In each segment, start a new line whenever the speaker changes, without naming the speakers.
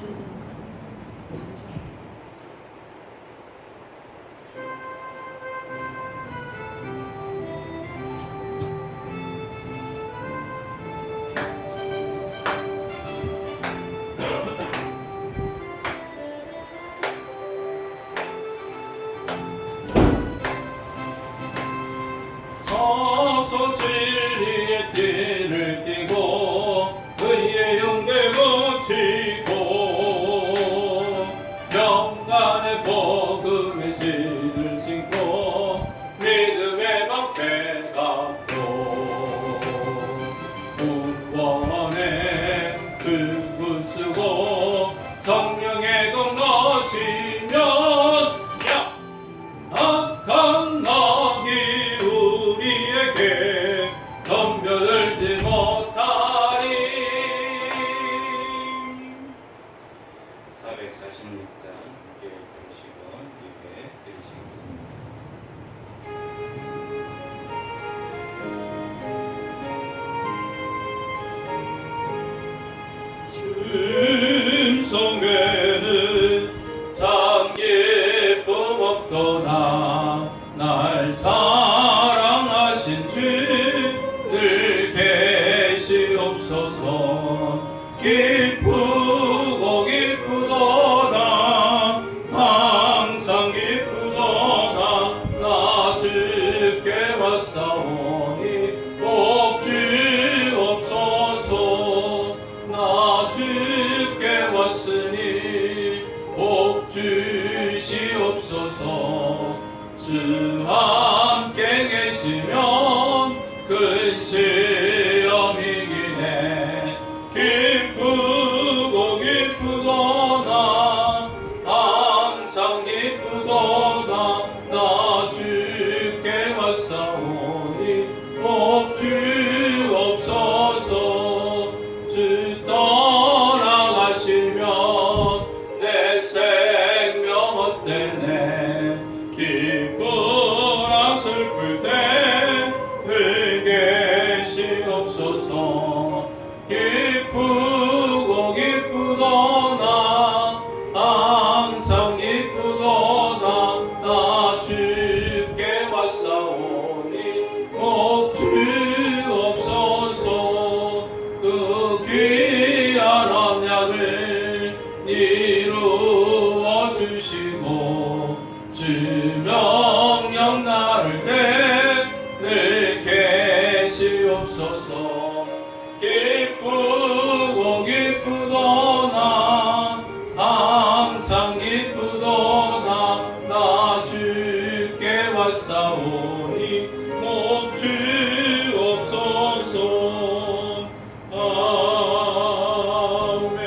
줘야 되는 거 아니야? 안 줘.
서서 진리의 띠를 띠고 의의 용대 거치고 명간의 복음의 신을 신고 믿음의 방패 갖고 구원의 불구 쓰고 성령의 검 거치면 악한 낙이 우리에게 덤벼들지 못하리. 446장 함께 보시고 예배 드리시겠습니다. 충성에는 참 기쁨 없도다. 날 사랑하신 주들 계시옵소서. 기쁘고 기쁘도다. 항상 기쁘도다. 나 주께 왔사오니 복 주옵소서. 나 주께 왔으니 복 주시옵소서. 주 함께 계시면 큰 시험 이기네. 기쁘고 기쁘도다. 항상 기쁘도다. 나 주께 왔사오니 복 주옵소서. 주 떠나가시면 내 생명 헛되네. 기쁘라 슬플 때 계시옵소서. 기쁘고 기쁘도다. 항상 기쁘도다. 나 주께 왔사오니 복 주옵소서. 그 귀한 언약을 이루어 주시고 주 명령 나를 때 늘 계시옵소서. 기쁘고 기쁘도다. 항상 기쁘도다. 나 주께 왔사오니 복 주옵소서. 아멘.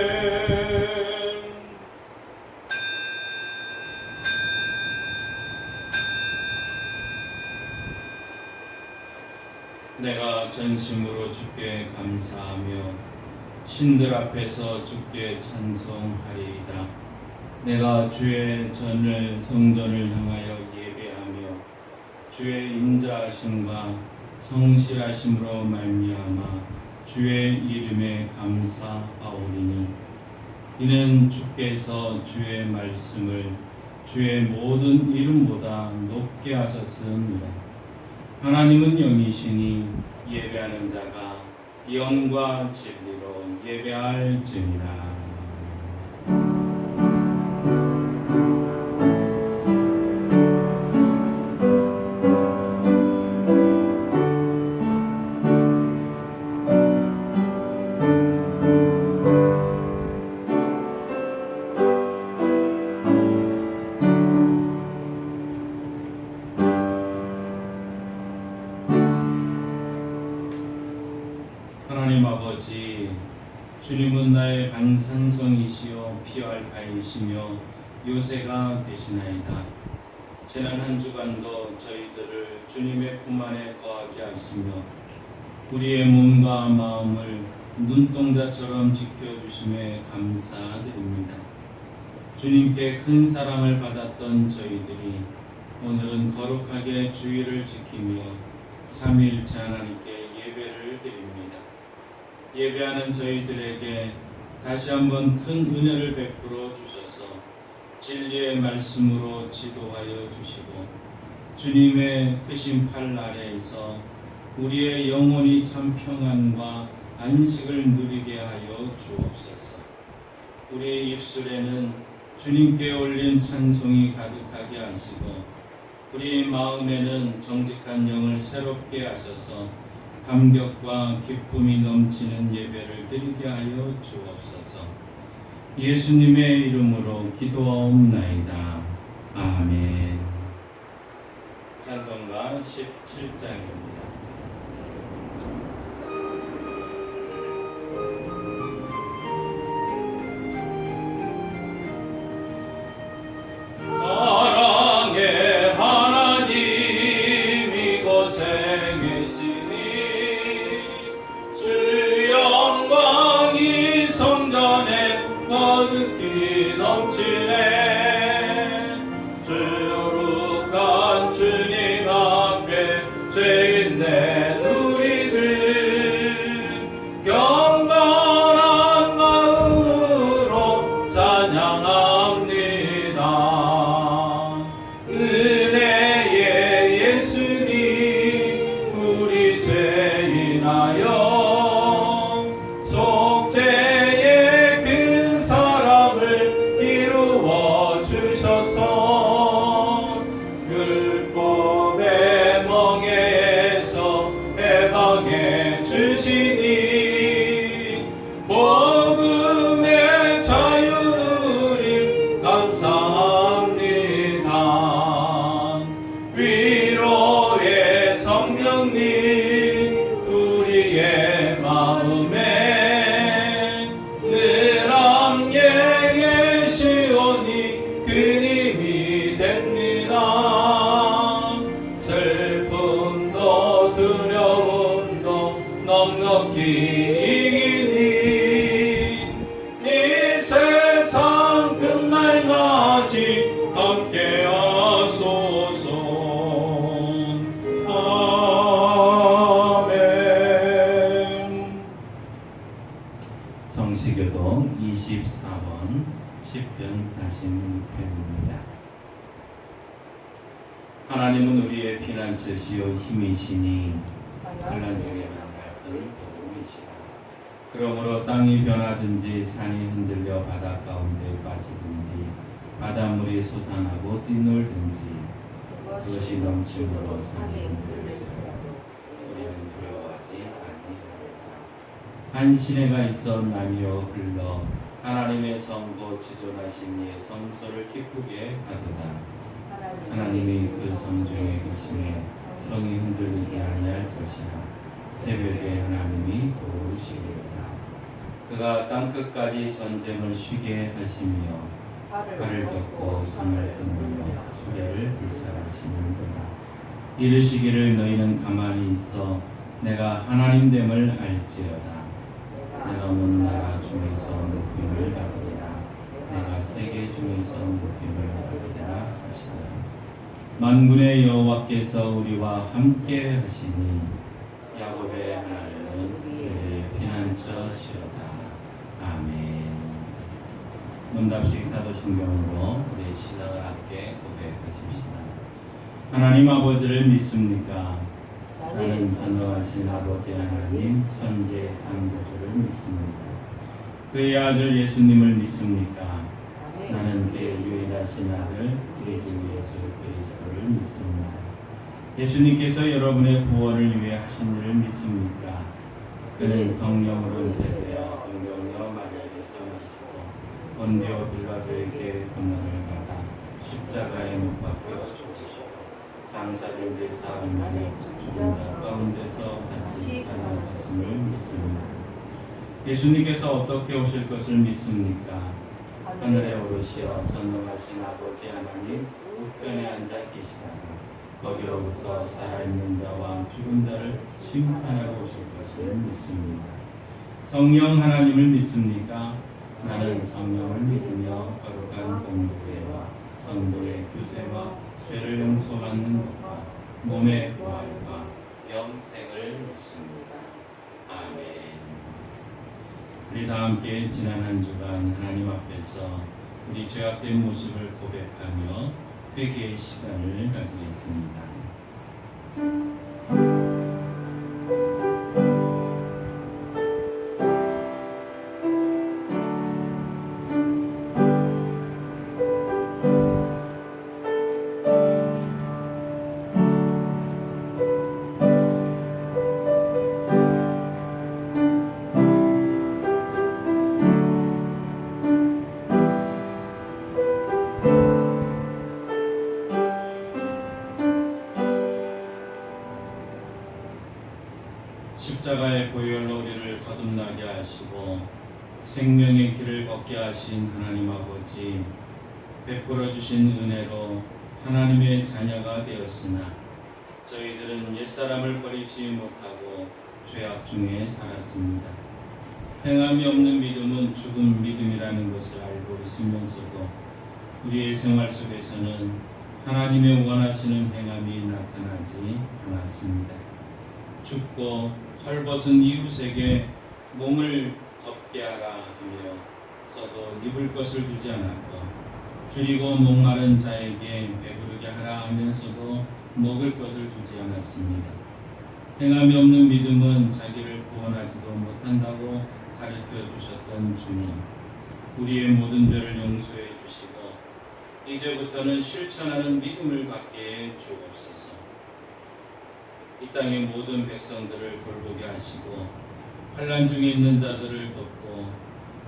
내가 전심으로 주께 감사하며 신들 앞에서 주께 찬송하리이다. 내가 주의 전을 성전을 향하여 예배하며 주의 인자하심과 성실하심으로 말미암아 주의 이름에 감사하오리니 이는 주께서 주의 말씀을 주의 모든 이름보다 높게 하셨습니다. 하나님은 영이시니 예배하는 자가 영과 진리로 예배할지니라. 하나님 아버지, 주님은 나의 반산성이시요 피할 바이시며 요새가 되시나이다. 지난 한 주간도 저희들을 주님의 품 안에 거하게 하시며 우리의 몸과 마음을 눈동자처럼 지켜주심에 감사드립니다. 주님께 큰 사랑을 받았던 저희들이 오늘은 거룩하게 주의를 지키며 삼위일체 하나님께 예배를 드립니다. 예배하는 저희들에게 다시 한번 큰 은혜를 베풀어 주셔서 진리의 말씀으로 지도하여 주시고 주님의 그 심판 날에서 우리의 영혼이 참 평안과 안식을 누리게 하여 주옵소서. 우리의 입술에는 주님께 올린 찬송이 가득하게 하시고 우리 마음에는 정직한 영을 새롭게 하셔서 감격과 기쁨이 넘치는 예배를 드리게 하여 주옵소서. 예수님의 이름으로 기도하옵나이다. 아멘. 찬송가 17장입니다.
사랑의 하나님 이곳에 계시니 주 영광이 성전에 거듭히 넘치네. 주룩한 주님 앞에 죄인된 우리들 경건한 마음으로 찬양합니다. 은혜의 예수님 우리 죄인하여 속죄의 그 사랑을 이루어 주셔서 율법의 멍에에서 해방해 주시니 복음의 자유 누림 감사합니다. 위로의 성령님 우리의 마음에 늘 함께 계시오니 그 힘이 됩니다. 슬픔도 두려움도 넉넉히 이기니 이 세상 끝날까지 함께 하소서. 아멘.
성시교독 24번 10편 46편입니다. 하나님은 우리의 피난처시요 힘이시니 환난 중에 만날 큰 도움이시라. 그러므로 땅이 변하든지 산이 흔들려 바다 가운데 빠지든지 바닷물이 솟아나고 뛰놀든지 그것이 넘침으로 산이 흔들릴지라도 우리는 두려워하지 아니하리라. 한 시내가 있어 나뉘어 흘러 하나님의 성고 지존하신 이의 성소를 기쁘게 하도다. 하나님이 그 성중에 계시매 성이 흔들리지 아니할 것이라. 새벽에 하나님이 도우시리로다. 그가 땅끝까지 전쟁을 쉬게 하시며 발을 걷고 손을 끊으며 수레를 불살하시는도다. 이르시기를 너희는 가만히 있어 내가 하나님됨을 알지어다. 내가 온 나라 중에서 높임을 받으리라. 내가 세계 중에서 높임을 받으리라 하시라. 만군의 여호와께서 우리와 함께 하시니 야곱의 하나님은 우리의 피난처시로다. 아멘. 문답식 사도신경으로 우리 신앙을 함께 고백하십시다. 하나님 아버지를 믿습니까? 나는 전능하신 아버지 하나님 천지 창조주를 믿습니다. 그의 아들 예수님을 믿습니까? 나는 그의 유일하신 아들 우리 주 예수 그리스도를 믿습니다. 예수님께서 여러분의 구원을 위해 하신 일을 믿습니까? 그는 성령으로 잉태되어 동정녀 마리아에게서 나시고 본디오 빌라도에게 고난을 받아 십자가에 못 박혀 죽으시고 장사된 지 사흘 만에 죽은 자 가운데서 다시 살아나셨음을 믿습니다. 예수님께서 어떻게 오실 것을 믿습니까? 하늘에 오르시어 전능하신 아버지 하나님 우편에 앉아 계시다가 거기로부터 살아있는 자와 죽은 자를 심판하고 오실 것을 믿습니다. 성령 하나님을 믿습니까? 나는 성령을 믿으며 거룩한 공교회와 성도의 교제와 죄를 용서받는 것과 몸의 부활과 영생을 믿습니다. 아멘. 우리 다 함께 지난 한 주간 하나님 앞에서 우리 죄악된 모습을 고백하며 회개의 시간을 가지겠습니다. 십자가의 보혈로 우리를 거듭나게 하시고 생명의 길을 걷게 하신 하나님 아버지, 베풀어 주신 은혜로 하나님의 자녀가 되었으나 저희들은 옛사람을 버리지 못하고 죄악 중에 살았습니다. 행함이 없는 믿음은 죽은 믿음이라는 것을 알고 있으면서도 우리의 생활 속에서는 하나님의 원하시는 행함이 나타나지 않았습니다. 죽고 헐벗은 이웃에게 몸을 덮게 하라 하며 서도 입을 것을 주지 않았고, 줄이고 목마른 자에게 배부르게 하라 하면서도 먹을 것을 주지 않았습니다. 행함이 없는 믿음은 자기를 구원하지도 못한다고 가르쳐 주셨던 주님, 우리의 모든 죄를 용서해 주시고 이제부터는 실천하는 믿음을 갖게 해 주옵소서. 이 땅의 모든 백성들을 돌보게 하시고 환난 중에 있는 자들을 돕고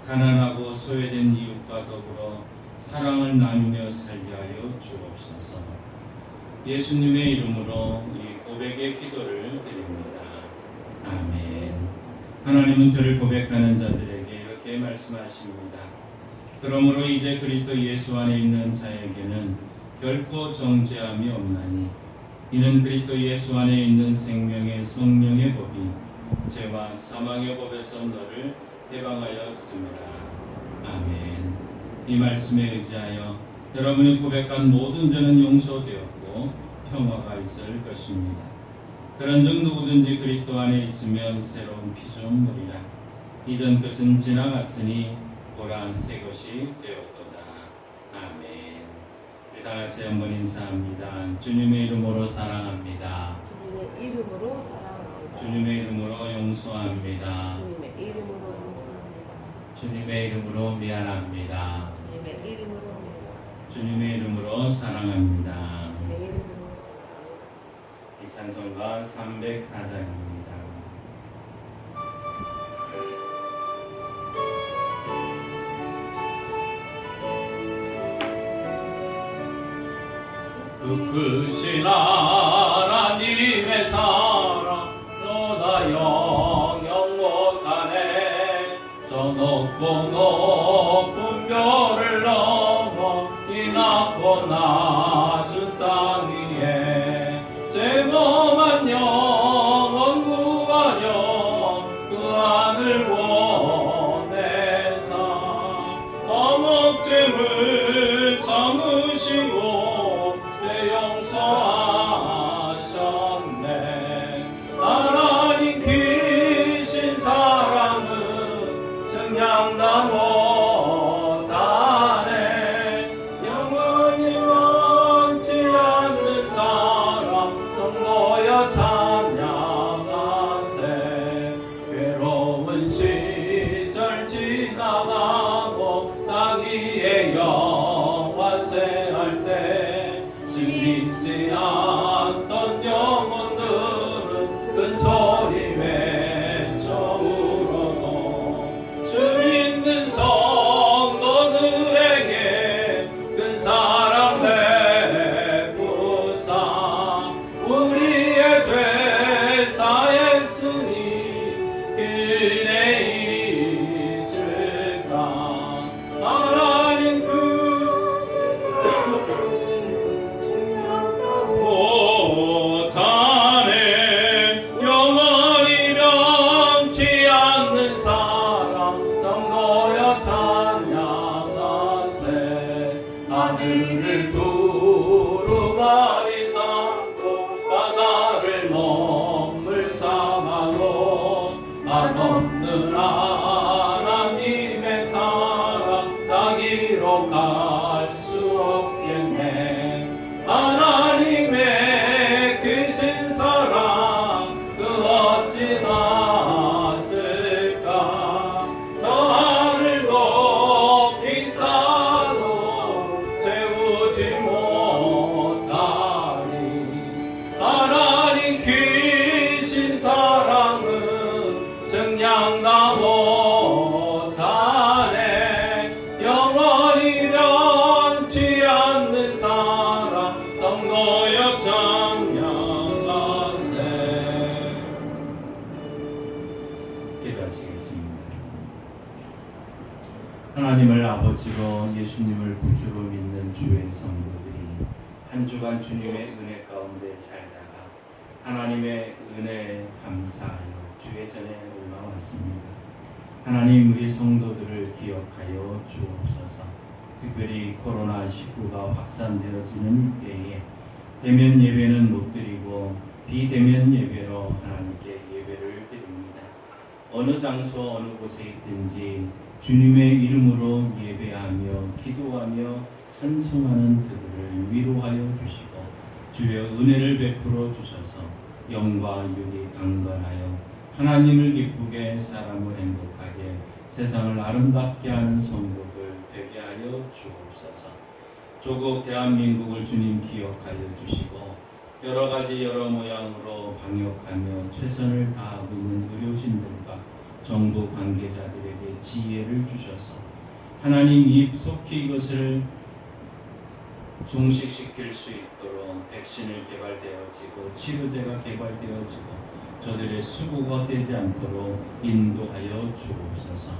가난하고 소외된 이웃과 더불어 사랑을 나누며 살게 하여 주옵소서. 예수님의 이름으로 이 고백의 기도를 드립니다. 아멘. 하나님은 저를 고백하는 자들에게 이렇게 말씀하십니다. 그러므로 이제 그리스도 예수 안에 있는 자에게는 결코 정죄함이 없나니 이는 그리스도 예수 안에 있는 생명의 성령의 법이 죄와 사망의 법에서 너를 해방하였습니다. 아멘. 이 말씀에 의지하여 여러분이 고백한 모든 죄는 용서되었고 평화가 있을 것입니다. 그런즉 누구든지 그리스도 안에 있으면 새로운 피조물이라. 이전 것은 지나갔으니 보라 새 것이 되었도다. 아멘. 우리 다 같이 한번 인사합니다. 주님의 이름으로 사랑합니다.
주님의 이름으로 사랑합니다.
주님의 이름으로 용서합니다.
주님의 이름으로 용서합니다.
주님의 이름으로 미안합니다.
주님의 이름으로 미안합니다.
주님의 이름으로 사랑합니다.
주님의 이름으로 사랑합니다.
이 찬송가 304장입니다.
크신 하나님의 사랑 너나 영영 못하네. 저 높고 높은 별을 넘어 이 낮고 낮은 땅 위에 죄범한 영혼 구하려 그 아들 보내사 어목죄를 참으시고 용서하셨네. 하나님 크신 사랑은 증량다 못하네. 영원히 원치 않는 사랑 성도여 찬양하세. 괴로운 시절 지나가고 땅 위에 영화세할 때 믿지 않던 영혼들은 큰 소리 외쳐 울어도 주 믿는 성도들에게 큰 사랑 베푸사 우리의 죄 사했으니 그네 잊을까. 하나님 그
하나님을 아버지로 예수님을 구주로 믿는 주의 성도들이 한 주간 주님의 은혜 가운데 살다가 하나님의 은혜에 감사하여 주의 전에 올라왔습니다. 하나님, 우리 성도들을 기억하여 주옵소서. 특별히 코로나19가 확산되어지는 이때에 대면 예배는 못 드리고 비대면 예배로 하나님께 예배를 드립니다. 어느 장소 어느 곳에 있든지 주님의 이름으로 예배하며 기도하며 찬송하는 그들을 위로하여 주시고 주의 은혜를 베풀어 주셔서 영과 육이 강건하여 하나님을 기쁘게 사람을 행복하게 세상을 아름답게 하는 성도들 되게 하여 주옵소서. 조국 대한민국을 주님 기억하여 주시고 여러 가지 여러 모양으로 방역하며 최선을 다하고 있는 의료진들과 정부 관계자들에게 지혜를 주셔서 하나님 속히 이것을 종식시킬 수 있도록 백신을 개발되어지고 치료제가 개발되어지고 저들의 수고가 되지 않도록 인도하여 주옵소서.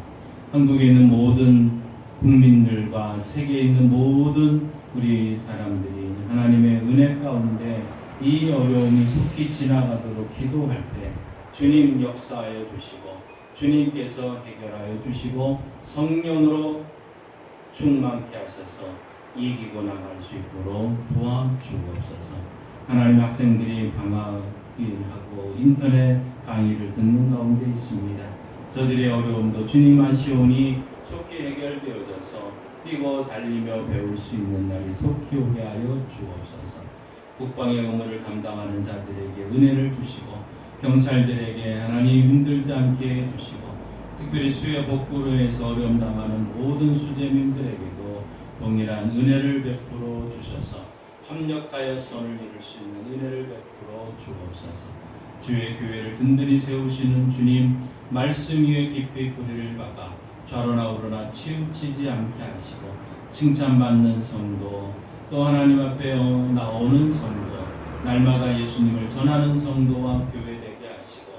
한국에 있는 모든 국민들과 세계에 있는 모든 우리 사람들이 하나님의 은혜 가운데 이 어려움이 속히 지나가도록 기도할 때 주님 역사하여 주시고 주님께서 해결하여 주시고 성령으로 충만케 하셔서 이기고 나갈 수 있도록 도와주옵소서. 하나님, 학생들이 방학일하고 인터넷 강의를 듣는 가운데 있습니다. 저들의 어려움도 주님 아시오니 속히 해결되어져서 뛰고 달리며 배울 수 있는 날이 속히 오게 하여 주옵소서. 국방의 의무를 담당하는 자들에게 은혜를 주시고 경찰들에게 하나님 힘들지 않게 해주시고 특별히 수해 복구로 해서 어려움 당하는 모든 수재민들에게도 동일한 은혜를 베풀어 주셔서 협력하여 선을 이룰 수 있는 은혜를 베풀어 주옵소서. 주의 교회를 든든히 세우시는 주님, 말씀 위에 깊이 뿌리를 박아 좌로나 우로나 치우치지 않게 하시고 칭찬받는 성도, 또 하나님 앞에 나오는 성도, 날마다 예수님을 전하는 성도와 교회 되게 하시고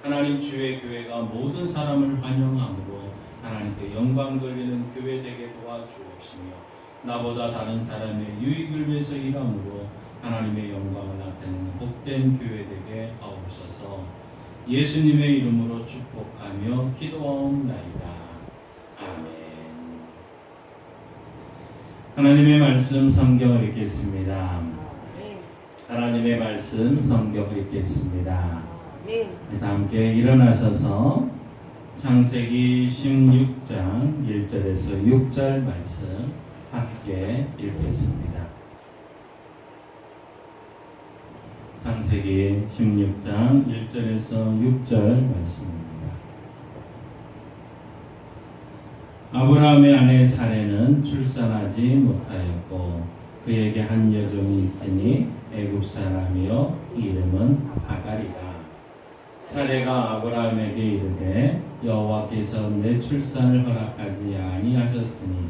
하나님, 주의 교회가 모든 사람을 환영함으로 하나님께 영광 돌리는 교회 되게 도와주옵시며 나보다 다른 사람의 유익을 위해서 일함으로 하나님의 영광을 나타내는 복된 교회 되게 하옵소서. 예수님의 이름으로 축복하며 기도하옵나이다. 아멘. 하나님의 말씀 성경을 읽겠습니다. 하나님의 말씀 성경을 읽겠습니다. 다 함께 일어나셔서 창세기 16장 1절에서 6절 말씀 함께 읽겠습니다. 창세기 16장 1절에서 6절 말씀입니다. 아브라함의 아내 사레는 출산하지 못하였고 그에게 한 여종이 있으니 애굽 사람이요 이름은 하갈이라. 사레가 아브라함에게 이르되 여호와께서 내 출산을 허락하지 아니하셨으니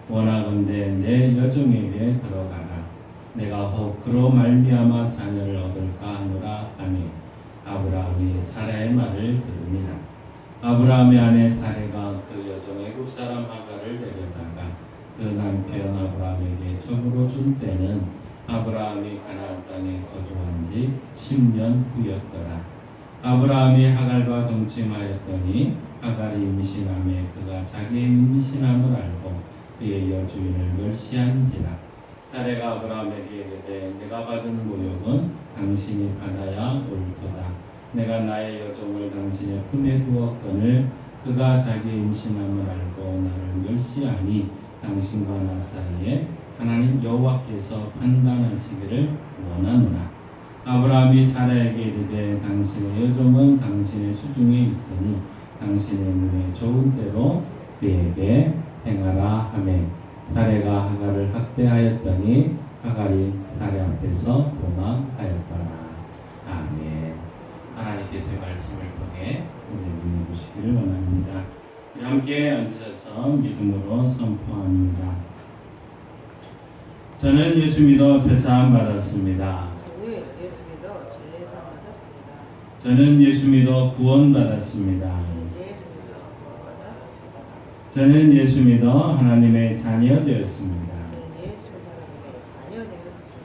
원하건대 내 여종에게 들어가라. 내가 혹 그로 말미암아 자녀를 얻을까 하노라 하며 아브라함이 사레의 말을 들으니라. 아브라함의 아내 사레가 그 여종 애굽 사람 하갈을 데려다가 그 남편 아브라함에게 첩으로 준 때는 아브라함이 가나안 땅에 거주한 지 10년 후였더라. 아브라함이 하갈과 동침하였더니 하갈이 임신함에 그가 자기의 임신함을 알고 그의 여주인을 멸시한지라. 사레가 아브라함에게 이르되 내가 받은 모욕은 당신이 받아야 옳도다. 내가 나의 여종을 당신의 품에 두었거늘 그가 자기 임신함을 알고 나를 멸시하니 당신과 나 사이에 하나님 여호와께서 판단하시기를 원하노라. 아브라함이 사라에게 이르되 당신의 여종은 당신의 수중에 있으니 당신의 눈에 좋은 대로 그에게 행하라 하매 사레가 하갈을 학대하였더니 하갈이 사레 앞에서 도망하였더라. 아멘. 하나님께서의 말씀을 통해 우리에게 주시기를 원합니다. 우리 함께 앉으셔서 믿음으로 선포합니다. 저는 예수 믿어 죄사함 받았습니다.
저는 예수 믿어 죄사함 받았습니다.
저는 예수 믿어 구원 받았습니다.
예수 믿어 구원 받았습니다.
저는 예수 믿어 하나님의 자녀 되었습니다.
저는 예수 하나님의 자녀 되었습니다.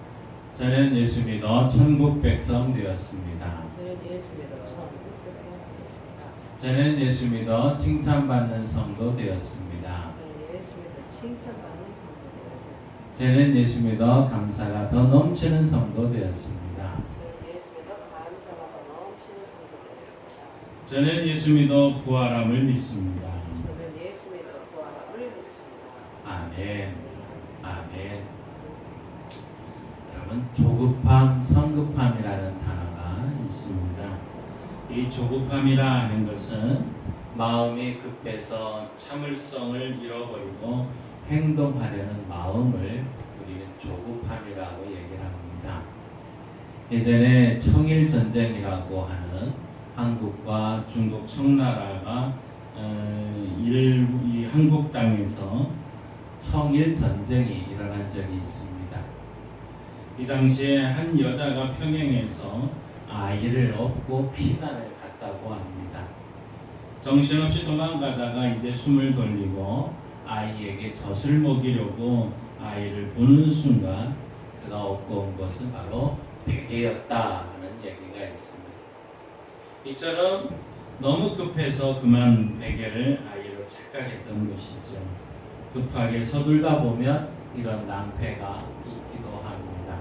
저는 예수 믿어 천국 백성 되었습니다.
저는 예수 믿어 천국 백성 되었습니다.
저는 예수 믿어 칭찬받는 성도 되었습니다.
저는 예수 믿어 칭찬받는 성도 되었습니다.
저는 예수 믿어 감사가 더 넘치는 성도 되었습니다.
저는 예수 믿어 감사가 더 넘치는 성도 되었습니다.
저는 예수 믿어 부활함을 믿습니다.
저는 예수 믿어 부활함을 믿습니다.
아멘. 아멘. 여러분, 조급함, 성급함이라는 단어가 있습니다. 이 조급함이라 하는 것은 마음이 급해서 참을성을 잃어버리고 행동하려는 마음을 우리는 조급함이라고 얘기를 합니다. 예전에 청일전쟁이라고 하는 한국과 중국 청나라가 이 한국 땅에서 청일전쟁이 일어난 적이 있습니다. 이 당시에 한 여자가 평양에서 아이를 얻고 피난을 갔다고 합니다. 정신없이 도망가다가 이제 숨을 돌리고 아이에게 젖을 먹이려고 아이를 보는 순간 그가 얻고 온 것은 바로 베개였다는 얘기가 있습니다. 이처럼 너무 급해서 그만 베개를 아이로 착각했던 것이죠. 급하게 서둘다 보면 이런 낭패가 있기도 합니다.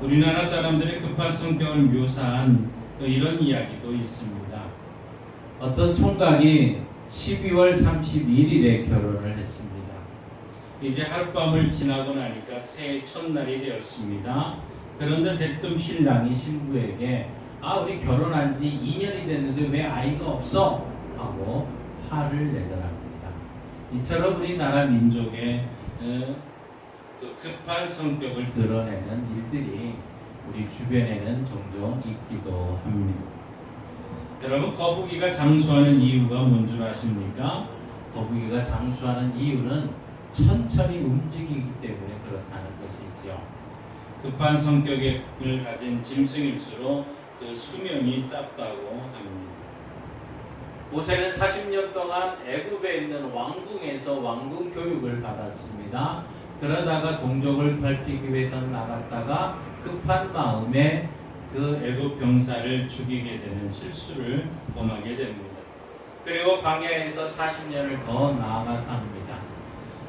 우리나라 사람들의 급한 성격을 묘사한 또 이런 이야기도 있습니다. 어떤 총각이 12월 31일에 결혼을 했습니다. 이제 하룻밤을 지나고 나니까 새해 첫날이 되었습니다. 그런데 대뜸 신랑이 신부에게 우리 결혼한 지 2년이 됐는데 왜 아이가 없어? 하고 화를 내더랍니다. 이처럼 우리나라 민족의 그 급한 성격을 드러내는 일들이 우리 주변에는 종종 있기도 합니다. 여러분, 거북이가 장수하는 이유가 뭔 줄 아십니까? 거북이가 장수하는 이유는 천천히 움직이기 때문에 그렇다는 것이지요. 급한 성격을 가진 짐승일수록 그 수명이 짧다고 합니다. 모세는 40년 동안 애굽에 있는 왕궁에서 왕궁 교육을 받았습니다. 그러다가 동족을 살피기 위해서 나갔다가 급한 마음에 그 애굽 병사를 죽이게 되는 실수를 범하게 됩니다. 그리고 광야에서 40년을 더 나아가 삽니다.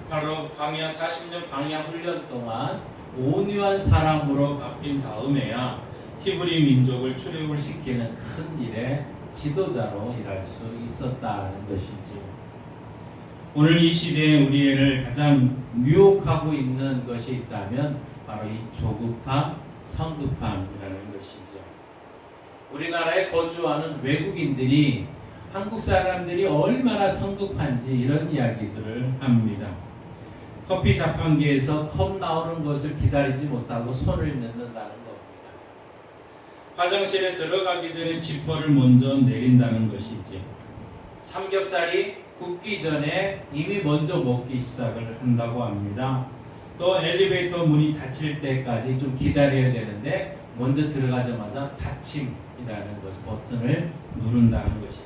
바로 광야 40년 광야 훈련 동안 온유한 사람으로 바뀐 다음에야 히브리 민족을 출애굽을 시키는 큰 일의 지도자로 일할 수 있었다는 것이죠. 오늘 이 시대에 우리를 가장 유혹하고 있는 것이 있다면 바로 이 조급함, 성급함이라는 것이죠. 우리나라에 거주하는 외국인들이 한국 사람들이 얼마나 성급한지 이런 이야기들을 합니다. 커피 자판기에서 컵 나오는 것을 기다리지 못하고 손을 넣는다는 겁니다. 화장실에 들어가기 전에 지퍼를 먼저 내린다는 것이지. 삼겹살이 굽기 전에 이미 먼저 먹기 시작을 한다고 합니다. 또 엘리베이터 문이 닫힐 때까지 좀 기다려야 되는데 먼저 들어가자마자 닫힘이라는 것 버튼을 누른다는 것이죠.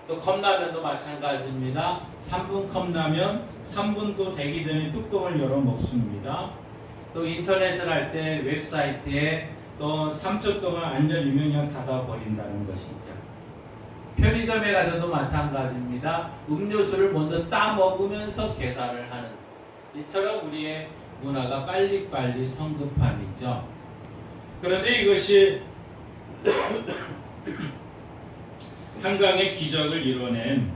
또 컵라면도 마찬가지입니다. 3분 컵라면 3분도 되기 전에 뚜껑을 열어 먹습니다. 또 인터넷을 할 때 웹사이트에 또 3초 동안 안 열리면 그냥 닫아버린다는 것이죠. 편의점에 가서도 마찬가지입니다. 음료수를 먼저 따 먹으면서 계산을 하는, 이처럼 우리의 문화가 빨리빨리 성급함이죠. 그런데 이것이 한강의 기적을 이뤄낸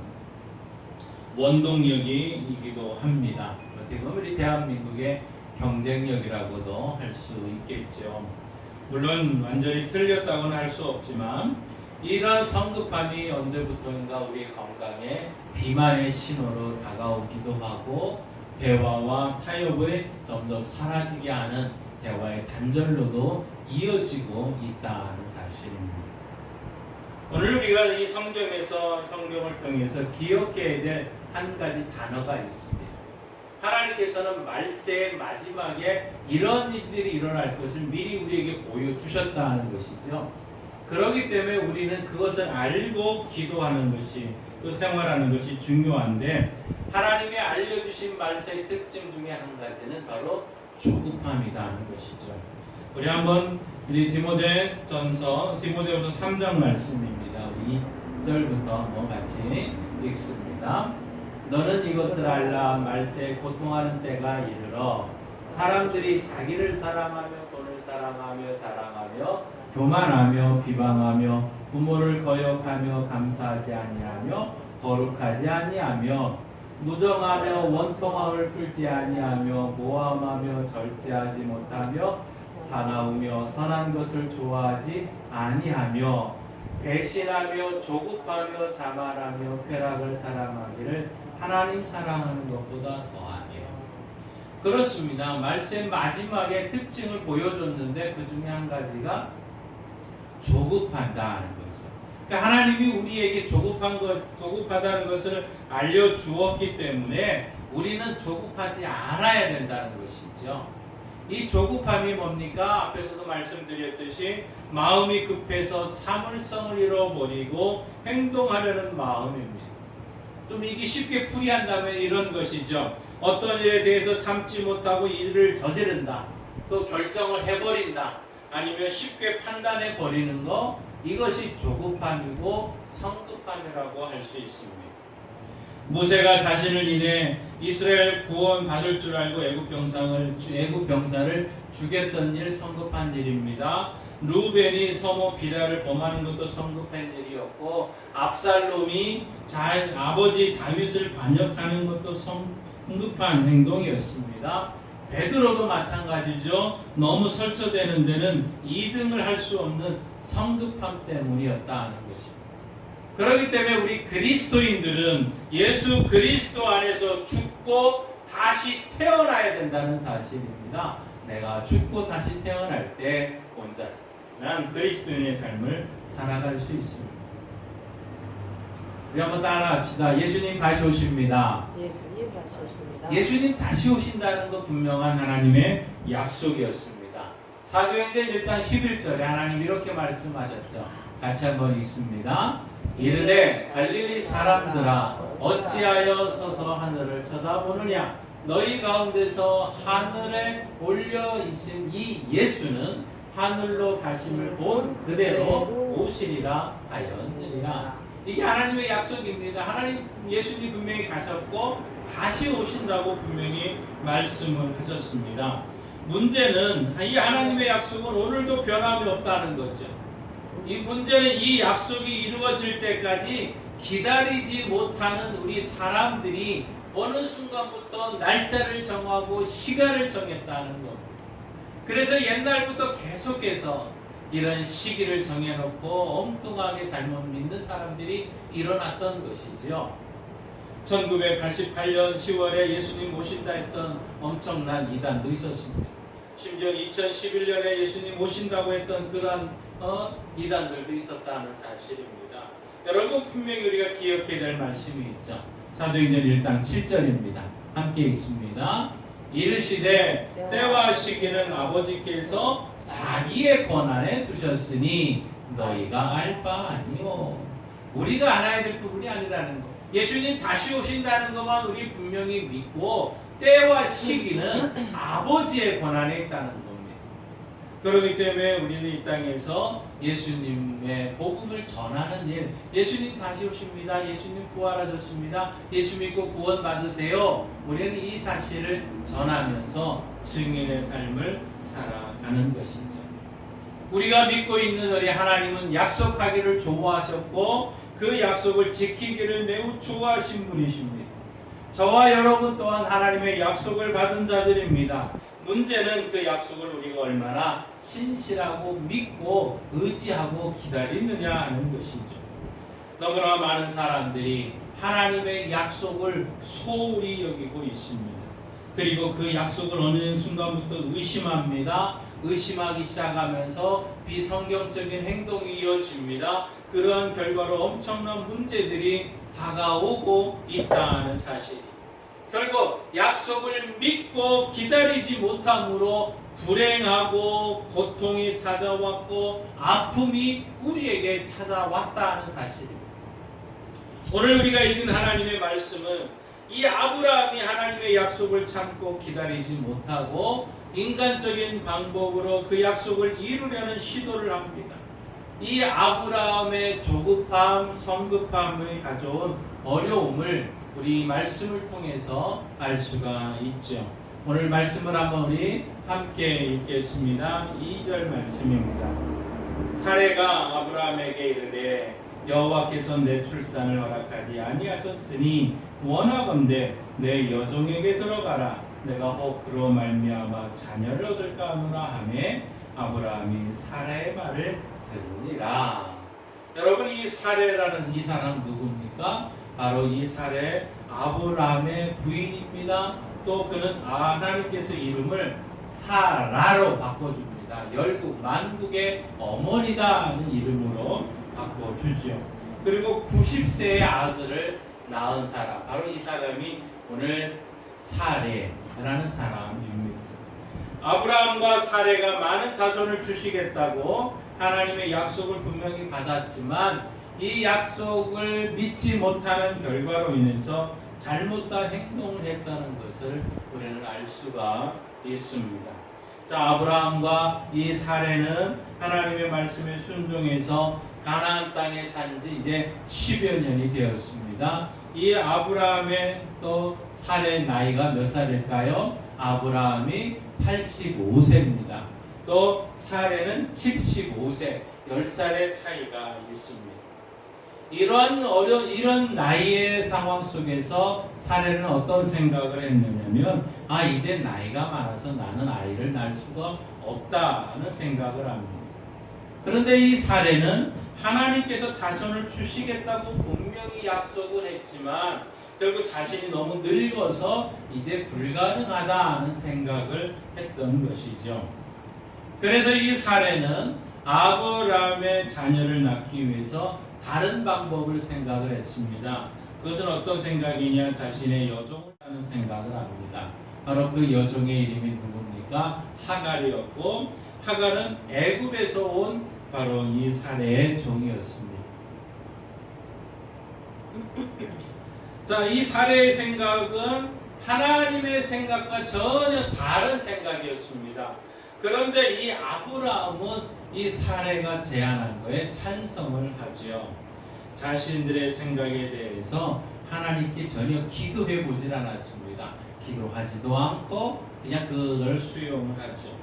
원동력이기도 합니다. 어떻게 보면 우리 대한민국의 경쟁력이라고도 할 수 있겠죠. 물론 완전히 틀렸다고는 할 수 없지만 이러한 성급함이 언제부터인가 우리의 건강에 비만의 신호로 다가오기도 하고 대화와 타협을 점점 사라지게 하는 대화의 단절로도 이어지고 있다는 사실입니다. 오늘 우리가 이 성경을 통해서 기억해야 될 한 가지 단어가 있습니다. 하나님께서는 말세의 마지막에 이런 일들이 일어날 것을 미리 우리에게 보여주셨다는 것이죠. 그렇기 때문에 우리는 그것을 알고 기도하는 것이 또 생활하는 것이 중요한데 하나님이 알려주신 말세의 특징 중에 한 가지는 바로 조급함이다 하는 것이죠. 우리 한번 디모데후서 3장 말씀입니다. 2절부터 한번 같이 읽습니다. 너는 이것을 알라. 말세에 고통하는 때가 이르러 사람들이 자기를 사랑하며 돈을 사랑하며 자랑하며 교만하며 비방하며 부모를 거역하며 감사하지 아니하며 거룩하지 아니하며 무정하며 원통함을 풀지 아니하며 모함하며 절제하지 못하며 사나우며 선한 것을 좋아하지 아니하며 배신하며 조급하며 자만하며 쾌락을 사랑하기를 하나님 사랑하는 것보다 더하며. 그렇습니다. 말씀 마지막에 특징을 보여줬는데 그 중에 한 가지가 조급하다는 거죠. 그러니까 하나님이 우리에게 조급하다는 것을 알려주었기 때문에 우리는 조급하지 않아야 된다는 것이죠. 이 조급함이 뭡니까? 앞에서도 말씀드렸듯이 마음이 급해서 참을성을 잃어버리고 행동하려는 마음입니다. 좀 이게 쉽게 풀이한다면 이런 것이죠. 어떤 일에 대해서 참지 못하고 일을 저지른다. 또 결정을 해버린다. 아니면 쉽게 판단해 버리는 거, 이것이 조급함이고 성급함이라고 할 수 있습니다. 모세가 자신을 인해 이스라엘 구원 받을 줄 알고 애굽 병사를 죽였던 일 성급한 일입니다. 루벤이 서모 비라를 범하는 것도 성급한 일이었고, 압살롬이 아버지 다윗을 반역하는 것도 성급한 행동이었습니다. 베드로도 마찬가지죠. 너무 설쳐되는 데는 2등을 할 수 없는 성급함 때문이었다 하는 것입니다. 그렇기 때문에 우리 그리스도인들은 예수 그리스도 안에서 죽고 다시 태어나야 된다는 사실입니다. 내가 죽고 다시 태어날 때 온전한 그리스도인의 삶을 살아갈 수 있습니다. 우리 한번 따라합시다. 예수님 다시 오십니다.
예수님 다시 오십니다.
예수님 다시 오신다는 거 분명한 하나님의 약속이었습니다. 사도행전 1장 11절에 하나님 이렇게 말씀하셨죠. 같이 한번 읽습니다. 이르되 갈릴리 사람들아 어찌하여 서서 하늘을 쳐다보느냐. 너희 가운데서 하늘에 올려 있은 이 예수는 하늘로 가심을 본 그대로 오시리라 하였느니라. 이게 하나님의 약속입니다. 하나님 예수님 분명히 가셨고 다시 오신다고 분명히 말씀을 하셨습니다. 문제는 이 하나님의 약속은 오늘도 변함이 없다는 거죠. 이 문제는 이 약속이 이루어질 때까지 기다리지 못하는 우리 사람들이 어느 순간부터 날짜를 정하고 시간을 정했다는 겁니다. 그래서 옛날부터 계속해서 이런 시기를 정해놓고 엉뚱하게 잘못 믿는 사람들이 일어났던 것이죠. 1988년 10월에 예수님 오신다 했던 엄청난 이단도 있었습니다. 심지어 2011년에 예수님 오신다고 했던 그런 이단들도 있었다는 사실입니다. 여러분 분명히 우리가 기억해야 될 말씀이 있죠. 사도행전 1장 7절입니다. 함께 읽습니다. 이르시되 때와 시기는 아버지께서 자기의 권한에 두셨으니 너희가 알 바 아니요. 우리가 알아야 될 부분이 아니라는 것. 예수님 다시 오신다는 것만 우리 분명히 믿고 때와 시기는 아버지의 권한에 있다는 겁니다. 그렇기 때문에 우리는 이 땅에서 예수님의 복음을 전하는 일, 예수님 다시 오십니다. 예수님 부활하셨습니다. 예수 믿고 구원 받으세요. 우리는 이 사실을 전하면서 증인의 삶을 살아가는 것이죠. 우리가 믿고 있는 우리 하나님은 약속하기를 좋아하셨고 그 약속을 지키기를 매우 좋아하신 분이십니다. 저와 여러분 또한 하나님의 약속을 받은 자들입니다. 문제는 그 약속을 우리가 얼마나 신실하고 믿고 의지하고 기다리느냐 하는 것이죠. 너무나 많은 사람들이 하나님의 약속을 소홀히 여기고 있습니다. 그리고 그 약속을 어느 순간부터 의심합니다. 의심하기 시작하면서 비성경적인 행동이 이어집니다. 그러한 결과로 엄청난 문제들이 다가오고 있다는 사실. 결국 약속을 믿고 기다리지 못함으로 불행하고 고통이 찾아왔고 아픔이 우리에게 찾아왔다는 사실입니다. 오늘 우리가 읽은 하나님의 말씀은 이 아브라함이 하나님의 약속을 참고 기다리지 못하고 인간적인 방법으로 그 약속을 이루려는 시도를 합니다. 이 아브라함의 조급함, 성급함이 가져온 어려움을 우리 말씀을 통해서 알 수가 있죠. 오늘 말씀을 한번 우리 함께 읽겠습니다. 2절 말씀입니다. 사레가 아브라함에게 이르되 여호와께서 내 출산을 허락하지 아니하셨으니 원하건대 내 여종에게 들어가라. 내가 혹 그로 말미암아 자녀를 얻을까 하노라 하매 아브라함이 사라의 말을 들으니라. 여러분, 이 사레라는 이 사람 누굽니까? 바로 이 사레 아브라함의 부인입니다. 또 그는 하나님께서 이름을 사라로 바꿔줍니다. 열국 만국의 어머니다 하는 이름으로 바꿔주죠. 그리고 90세의 아들을 낳은 사람, 바로 이 사람이 오늘 사레라는 사람입니다. 아브라함과 사레가 많은 자손을 주시겠다고 하나님의 약속을 분명히 받았지만 이 약속을 믿지 못하는 결과로 인해서 잘못된 행동을 했다는 것을 우리는 알 수가 있습니다. 자, 아브라함과 이 사레는 하나님의 말씀에 순종해서 가나안 땅에 산 지 이제 10여 년이 되었습니다. 이 아브라함의 또 사레 나이가 몇 살일까요? 아브라함이 85세입니다. 또 사레는 75세, 10살의 차이가 있습니다. 이런 나이의 상황 속에서 사레는 어떤 생각을 했느냐면, 이제 나이가 많아서 나는 아이를 낳을 수가 없다는 생각을 합니다. 그런데 이 사레는 하나님께서 자손을 주시겠다고 분명히 약속을 했지만 결국 자신이 너무 늙어서 이제 불가능하다는 생각을 했던 것이죠. 그래서 이 사레는 아브라함의 자녀를 낳기 위해서 다른 방법을 생각을 했습니다. 그것은 어떤 생각이냐? 자신의 여종을 하는 생각을 합니다. 바로 그 여종의 이름이 누굽니까? 하갈이었고, 하갈은 애굽에서 온 바로 이 사레의 종이었습니다. 자, 이 사레의 생각은 하나님의 생각과 전혀 다른 생각이었습니다. 그런데 이 아브라함은 이 사레가 제안한 거에 찬성을 하죠. 자신들의 생각에 대해서 하나님께 전혀 기도해 보질 않았습니다. 기도하지도 않고 그냥 그걸 수용을 하죠.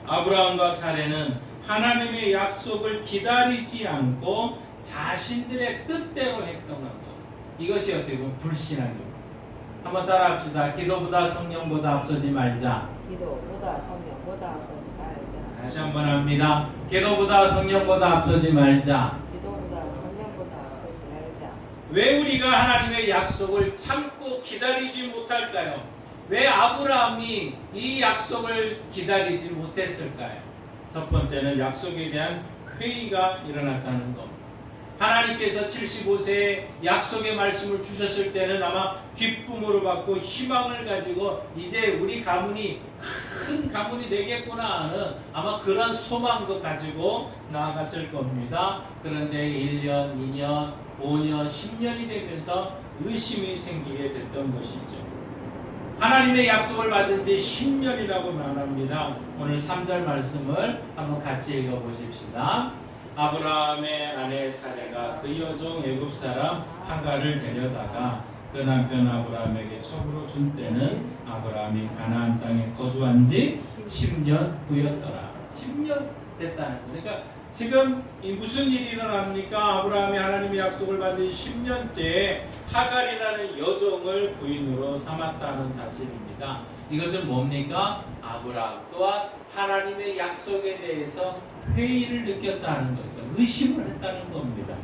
아브라함과 사레는 하나님의 약속을 기다리지 않고 자신들의 뜻대로 행동한 것. 이것이 어떻게 보면 불신앙입니다. 한번 따라합시다. 기도보다 성령보다 앞서지 말자.
기도보다 성령보다 앞서지 말자.
다시 한번 합니다. 기도보다 성령보다 앞서지 말자.
기도보다 성령보다 앞서지 말자.
왜 우리가 하나님의 약속을 참고 기다리지 못할까요? 왜 아브라함이 이 약속을 기다리지 못했을까요? 첫 번째는 약속에 대한 회의가 일어났다는 것. 하나님께서 75세에 약속의 말씀을 주셨을 때는 아마 기쁨으로 받고 희망을 가지고 이제 우리 가문이 큰 가문이 되겠구나 하는 아마 그런 소망도 가지고 나아갔을 겁니다. 그런데 1년, 2년, 5년, 10년이 되면서 의심이 생기게 됐던 것이죠. 하나님의 약속을 받은 지 10년이라고 말합니다. 오늘 3절 말씀을 한번 같이 읽어보십시다. 아브라함의 아내 사레가 그 여종 애굽 사람 하갈을 데려다가 그 남편 아브라함에게 첩으로 준 때는 아브라함이 가나안 땅에 거주한 지 10년 후였더라. 10년 됐다는 거. 그러니까 지금 무슨 일이 일어납니까? 아브라함이 하나님의 약속을 받은 10년째 하갈이라는 여종을 부인으로 삼았다는 사실입니다. 이것은 뭡니까? 아브라함 또한 하나님의 약속에 대해서 회의를 느꼈다는 거죠. 의심을 했다는 겁니다.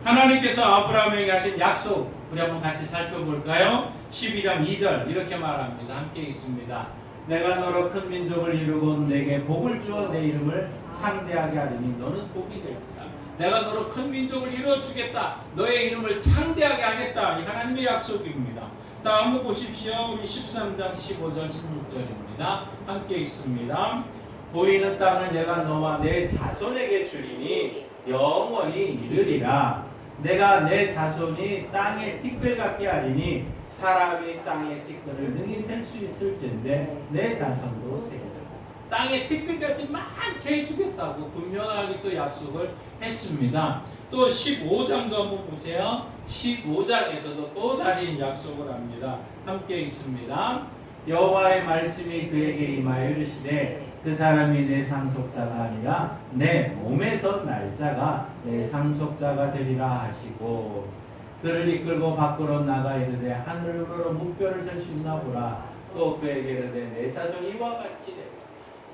하나님께서 아브라함에게 하신 약속, 우리 한번 같이 살펴볼까요? 12장 2절 이렇게 말합니다. 함께 있습니다. 내가 너로 큰 민족을 이루고 내게 복을 주어 내 이름을 창대하게 하리니 너는 복이 될지다. 내가 너로 큰 민족을 이루어주겠다. 너의 이름을 창대하게 하겠다. 이 하나님의 약속입니다. 다음 보십시오. 우리 13장 15절 16절입니다. 함께 있습니다. 보이는 땅을 내가 너와 내 자손에게 주리니 영원히 이르리라. 내가 내 자손이 땅의 티끌 같게 하리니 사람이 땅의 티끌을 능히 셀 수 있을진데 내 자손도 세리라. 땅의 티끌같이 많게 해주겠다고 분명하게 또 약속을 했습니다. 또 15장도 한번 보세요. 15장에서도 또 다른 약속을 합니다. 함께 읽습니다. 여호와의 말씀이 그에게 임하여 이르시되 그 사람이 내 상속자가 아니라 내 몸에서 날 자가 내 상속자가 되리라 하시고 그를 이끌고 밖으로 나가 이르되 하늘으로 무뼈를 셀 수 있나 보라. 또 그에게 이르되 내 자손이 이와 같이 되리라.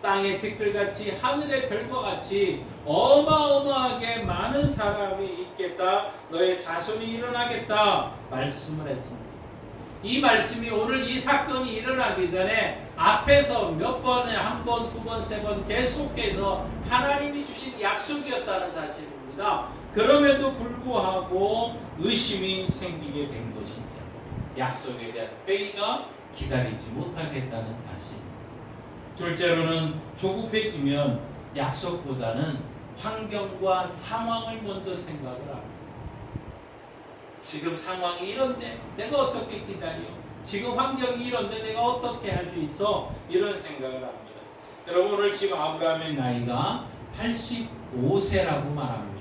땅의 티끌같이 하늘의 별과 같이 어마어마하게 많은 사람이 있겠다. 너의 자손이 일어나겠다 말씀을 했습니다. 이 말씀이 오늘 이 사건이 일어나기 전에 앞에서 몇 번에 한 번, 두 번, 세 번 계속해서 하나님이 주신 약속이었다는 사실입니다. 그럼에도 불구하고 의심이 생기게 된 것이죠. 약속에 대한 회의가 기다리지 못하겠다는 사실. 둘째로는 조급해지면 약속보다는 환경과 상황을 먼저 생각을 합니다. 지금 상황이 이런데 내가 어떻게 기다려? 지금 환경이 이런데 내가 어떻게 할 수 있어? 이런 생각을 합니다. 여러분 오늘 지금 아브라함의 나이가 85세라고 말합니다.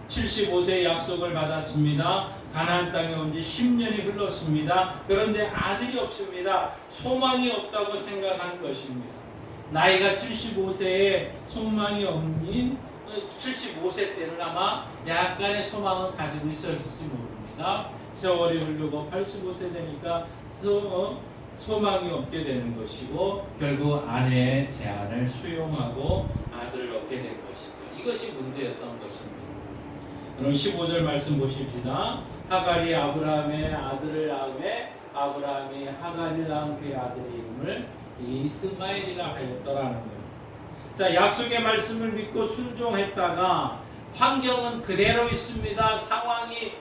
75세의 약속을 받았습니다. 가나안 땅에 온 지 10년이 흘렀습니다. 그런데 아들이 없습니다. 소망이 없다고 생각한 것입니다. 나이가 75세에 소망이 없는 75세 때는 아마 약간의 소망을 가지고 있었을지 모릅니다. 세월이 흐르고 85세 되니까 소망이 없게 되는 것이고 결국 아내의 제안을 수용하고 아들을 얻게 된 것이죠. 이것이 문제였던 것입니다. 그럼 15절 말씀 보십시다. 하갈이 아브라함의 아들을 낳음에 아브라함이 하갈을 낳은 그의 아들의 이름을 이스마엘이라 하였더라는 거예요. 자, 약속의 말씀을 믿고 순종했다가 환경은 그대로 있습니다. 상황이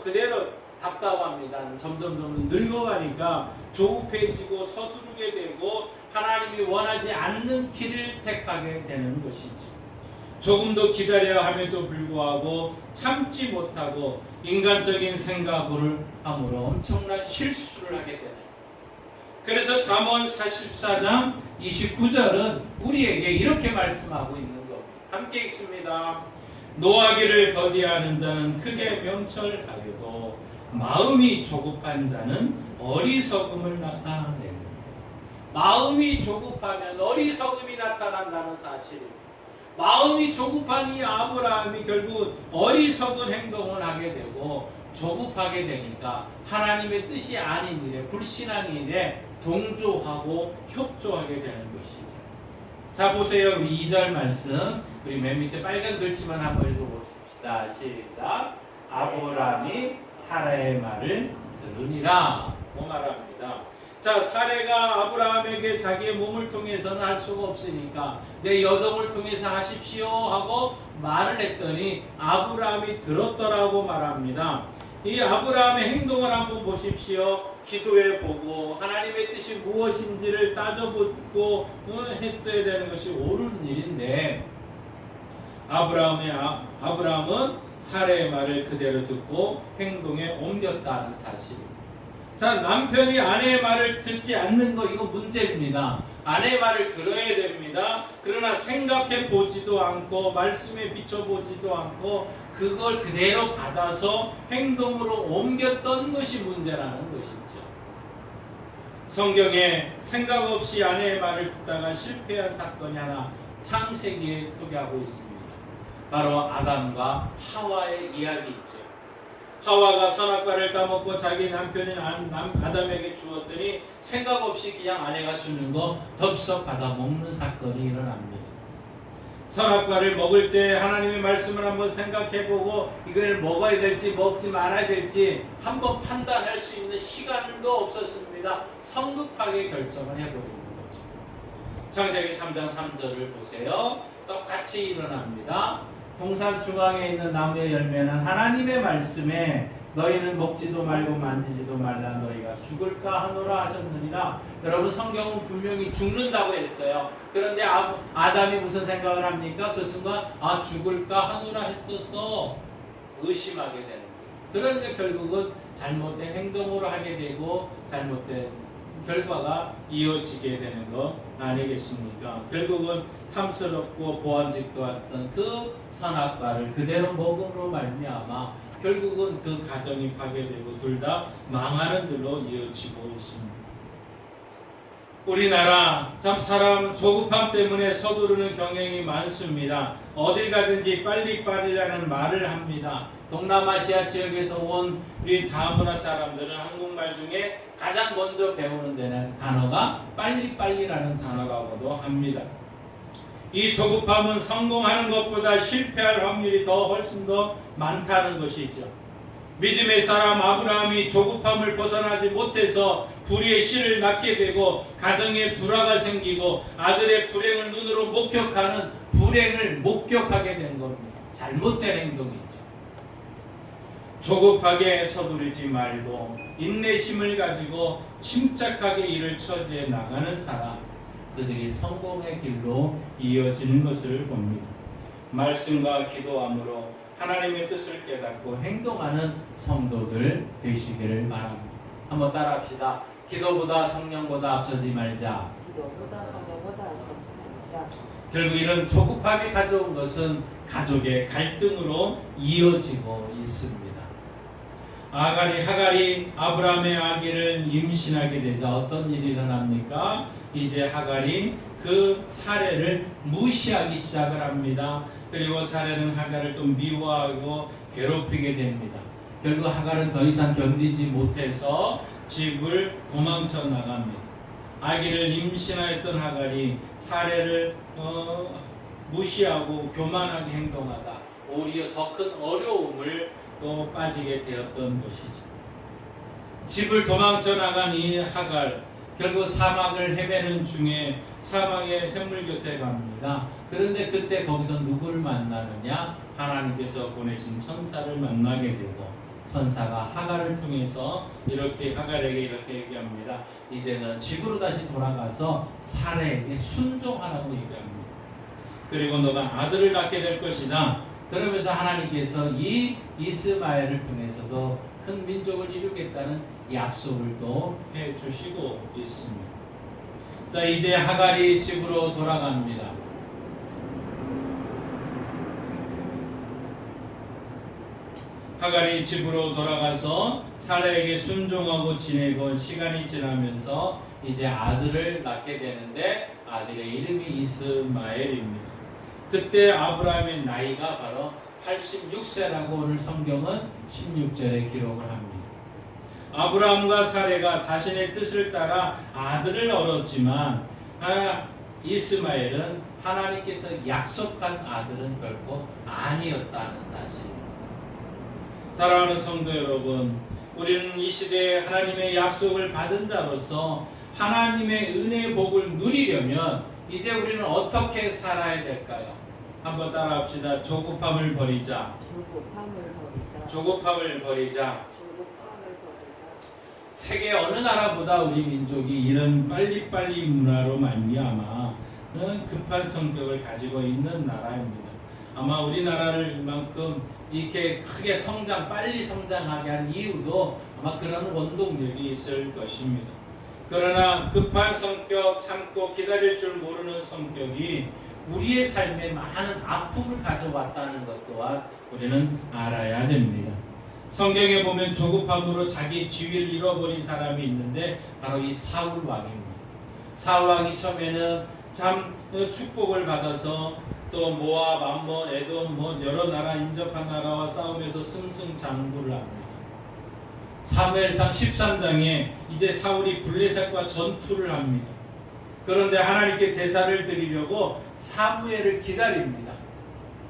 그대로 답답합니다. 점점 늙어가니까 조급해지고 서두르게 되고 하나님이 원하지 않는 길을 택하게 되는 것이죠. 조금 더 기다려야 함에도 불구하고 참지 못하고 인간적인 생각을 함으로 엄청난 실수를 하게 되는. 그래서 잠언 44장 29절은 우리에게 이렇게 말씀하고 있는 겁니다. 함께 읽습니다. 노하기를 더디하는 자는 크게 명철하여도 마음이 조급한 자는 어리석음을 나타내는. 마음이 조급하면 어리석음이 나타난다는 사실입니다. 마음이 조급한 이 아브라함이 결국 어리석은 행동을 하게 되고 조급하게 되니까 하나님의 뜻이 아닌 일에 불신앙의 일에 동조하고 협조하게 되는 것이죠. 자 보세요. 우리 2절 말씀 우리 맨 밑에 빨간 글씨만 한번 읽어봅시다. 시작. 아브라함이 사라의 말을 들으니라 고 말합니다. 자, 사례가 아브라함에게 자기의 몸을 통해서는 할 수가 없으니까 내 여정을 통해서 하십시오 하고 말을 했더니 아브라함이 들었더라고 말합니다. 이 아브라함의 행동을 한번 보십시오. 기도해 보고 하나님의 뜻이 무엇인지를 따져보고 했어야 되는 것이 옳은 일인데 아브라함은 사례의 말을 그대로 듣고 행동에 옮겼다는 사실입니다. 자, 남편이 아내의 말을 듣지 않는 거 이거 문제입니다. 아내의 말을 들어야 됩니다. 그러나 생각해 보지도 않고 말씀에 비춰보지도 않고 그걸 그대로 받아서 행동으로 옮겼던 것이 문제라는 것이죠. 성경에 생각 없이 아내의 말을 듣다가 실패한 사건이 하나 창세기에 소개하고 있습니다. 바로 아담과 하와의 이야기이죠. 하와가 선악과를 따먹고 자기 남편인 아담에게 주었더니 생각 없이 그냥 아내가 주는 거 덥석 받아 먹는 사건이 일어납니다. 선악과를 먹을 때 하나님의 말씀을 한번 생각해보고 이걸 먹어야 될지 먹지 말아야 될지 한번 판단할 수 있는 시간도 없었습니다. 성급하게 결정을 해버리는 거죠. 창세기 3장 3절을 보세요. 똑같이 일어납니다. 동산 중앙에 있는 나무의 열매는 하나님의 말씀에 너희는 먹지도 말고 만지지도 말라 너희가 죽을까 하노라 하셨느니라. 여러분 성경은 분명히 죽는다고 했어요. 그런데 아담이 무슨 생각을 합니까? 그 순간 죽을까 하노라 했어서 의심하게 되는 거예요. 그런데 결국은 잘못된 행동으로 하게 되고 잘못된 결과가 이어지게 되는 거 아니겠습니까? 결국은 탐스럽고 보암직도 않던 그 선악과를 그대로 먹음으로 말미암아 결국은 그 가정이 파괴되고 둘 다 망하는 길로 이어지고 있습니다. 우리나라 참 사람 조급함 때문에 서두르는 경향이 많습니다. 어딜 가든지 빨리빨리라는 말을 합니다. 동남아시아 지역에서 온 우리 다문화 사람들은 한국말 중에 가장 먼저 배우는 데는 단어가 빨리빨리라는 단어라고도 합니다. 이 조급함은 성공하는 것보다 실패할 확률이 훨씬 더 많다는 것이죠. 믿음의 사람 아브라함이 조급함을 벗어나지 못해서 불의의 씨를 낳게 되고 가정에 불화가 생기고 아들의 불행을 눈으로 목격하는 불행을 목격하게 된 겁니다. 잘못된 행동이죠. 조급하게 서두르지 말고 인내심을 가지고 침착하게 일을 처리해 나가는 사람, 그들이 성공의 길로 이어지는 것을 봅니다. 말씀과 기도함으로 하나님의 뜻을 깨닫고 행동하는 성도들 되시기를 바랍니다. 한번 따라합시다. 기도보다 성령보다 앞서지 말자.
기도보다 성령보다 앞서지 말자.
결국 이런 조급함이 가져온 것은 가족의 갈등으로 이어지고 있습니다. 하갈이 아브라함의 아기를 임신하게 되자 어떤 일이 일어납니까? 이제 하갈이 그 사례를 무시하기 시작을 합니다. 그리고 사례는 하갈을 또 미워하고 괴롭히게 됩니다. 결국 하갈은 더 이상 견디지 못해서 집을 도망쳐 나갑니다. 아기를 임신하였던 하갈이 사례를 무시하고 교만하게 행동하다 오히려 더 큰 어려움을 또 빠지게 되었던 것이죠. 집을 도망쳐 나간 이 하갈, 결국 사막을 헤매는 중에 사막의 샘물 곁에 갑니다. 그런데 그때 거기서 누구를 만나느냐? 하나님께서 보내신 천사를 만나게 되고 천사가 하갈을 통해서 이렇게 하갈에게 이렇게 얘기합니다. 이제는 집으로 다시 돌아가서 사례에게 순종하라고 얘기합니다. 그리고 너가 아들을 낳게 될 것이다. 그러면서 하나님께서 이 이스마엘을 통해서도 큰 민족을 이루겠다는 약속을 또 해주시고 있습니다. 자, 이제 하갈이 집으로 돌아갑니다. 하갈이 집으로 돌아가서 사라에게 순종하고 지내고 시간이 지나면서 이제 아들을 낳게 되는데 아들의 이름이 이스마엘입니다. 그때 아브라함의 나이가 바로 86세라고 오늘 성경은 16절에 기록을 합니다. 아브라함과 사레가 자신의 뜻을 따라 아들을 얻었지만 이스마엘은 하나님께서 약속한 아들은 결코 아니었다는 사실. 사랑하는 성도 여러분, 우리는 이 시대에 하나님의 약속을 받은 자로서 하나님의 은혜의 복을 누리려면 이제 우리는 어떻게 살아야 될까요? 한번 따라합시다. 조급함을 버리자. 조급함을 버리자. 세계 어느 나라보다 우리 민족이 이런 빨리빨리 문화로 말미암아 급한 성격을 가지고 있는 나라입니다. 아마 우리나라를 만큼 이렇게 크게 빨리 성장하게 한 이유도 아마 그런 원동력이 있을 것입니다. 그러나 급한 성격, 참고 기다릴 줄 모르는 성격이 우리의 삶에 많은 아픔을 가져왔다는 것 또한 우리는 알아야 됩니다. 성경에 보면 조급함으로 자기 지위를 잃어버린 사람이 있는데 바로 이 사울 왕입니다. 사울 왕이 처음에는 참 축복을 받아서 또 모압, 암몬, 에돔 여러 나라 인접한 나라와 싸움에서 승승장구를 합니다. 사무엘상 13장에 이제 사울이 블레셋과 전투를 합니다. 그런데 하나님께 제사를 드리려고 사무엘을 기다립니다.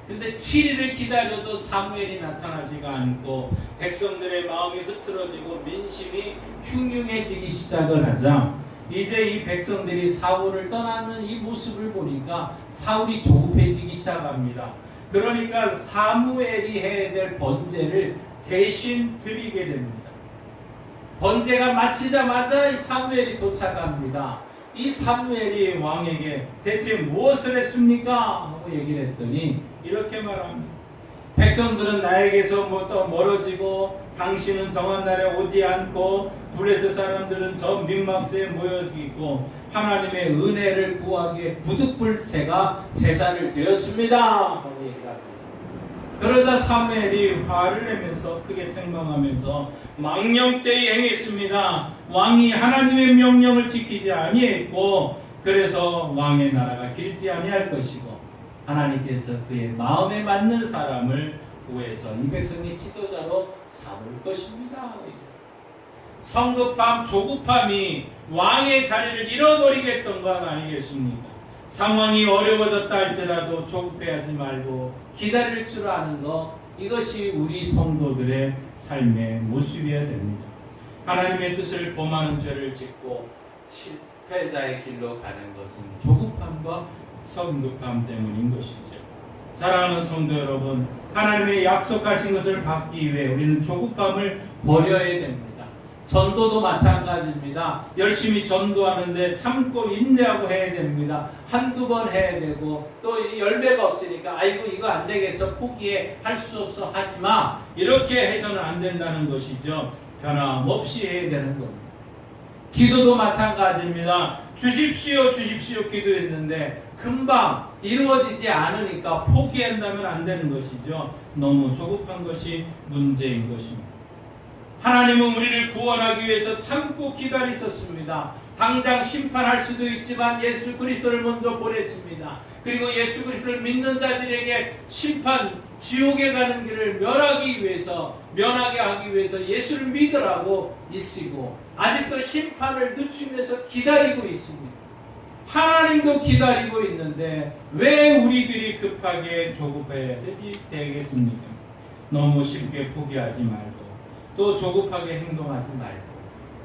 그런데 7일을 기다려도 사무엘이 나타나지가 않고 백성들의 마음이 흐트러지고 민심이 흉흉해지기 시작을 하자 이제 이 백성들이 사울을 떠나는 이 모습을 보니까 사울이 조급해지기 시작합니다. 그러니까 사무엘이 해야 될 번제를 대신 드리게 됩니다. 번제가 마치자마자 이 사무엘이 도착합니다. 이 사무엘이 왕에게 대체 무엇을 했습니까? 하고 얘기를 했더니 이렇게 말합니다. 백성들은 나에게서 또 멀어지고 당신은 정한 날에 오지 않고 블레셋 사람들은 저 민막스에 모여 있고 하나님의 은혜를 구하기 위해 부득불 제가 제사를 드렸습니다 하고 얘기를 합니다. 그러자 사무엘이 화를 내면서 크게 책망하면서 망령되이 행했습니다. 왕이 하나님의 명령을 지키지 아니했고 그래서 왕의 나라가 길지 아니할 것이고 하나님께서 그의 마음에 맞는 사람을 구해서 이 백성의 지도자로 삼을 것입니다. 성급함, 조급함이 왕의 자리를 잃어버리게 했던 건 아니겠습니까? 상황이 어려워졌다 할지라도 조급해하지 말고 기다릴 줄 아는 것, 이것이 우리 성도들의 삶의 모습이어야 됩니다. 하나님의 뜻을 범하는 죄를 짓고 실패자의 길로 가는 것은 조급함과 성급함 때문인 것이죠. 사랑하는 성도 여러분, 하나님의 약속하신 것을 받기 위해 우리는 조급함을 버려야 됩니다. 전도도 마찬가지입니다. 열심히 전도하는데 참고 인내하고 해야 됩니다. 한두 번 해야 되고 또 열매가 없으니까 아이고 이거 안 되겠어 포기해 할 수 없어 하지마 이렇게 해서는 안 된다는 것이죠. 변함없이 해야 되는 겁니다. 기도도 마찬가지입니다. 주십시오 주십시오 기도했는데 금방 이루어지지 않으니까 포기한다면 안 되는 것이죠. 너무 조급한 것이 문제인 것입니다. 하나님은 우리를 구원하기 위해서 참고 기다리셨습니다. 당장 심판할 수도 있지만 예수 그리스도를 먼저 보냈습니다. 그리고 예수 그리스도를 믿는 자들에게 심판, 지옥에 가는 길을 면하게 하기 위해서 예수를 믿으라고 있으시고 아직도 심판을 늦추면서 기다리고 있습니다. 하나님도 기다리고 있는데 왜 우리들이 급하게 조급해야 되겠습니까? 너무 쉽게 포기하지 말고 또 조급하게 행동하지 말고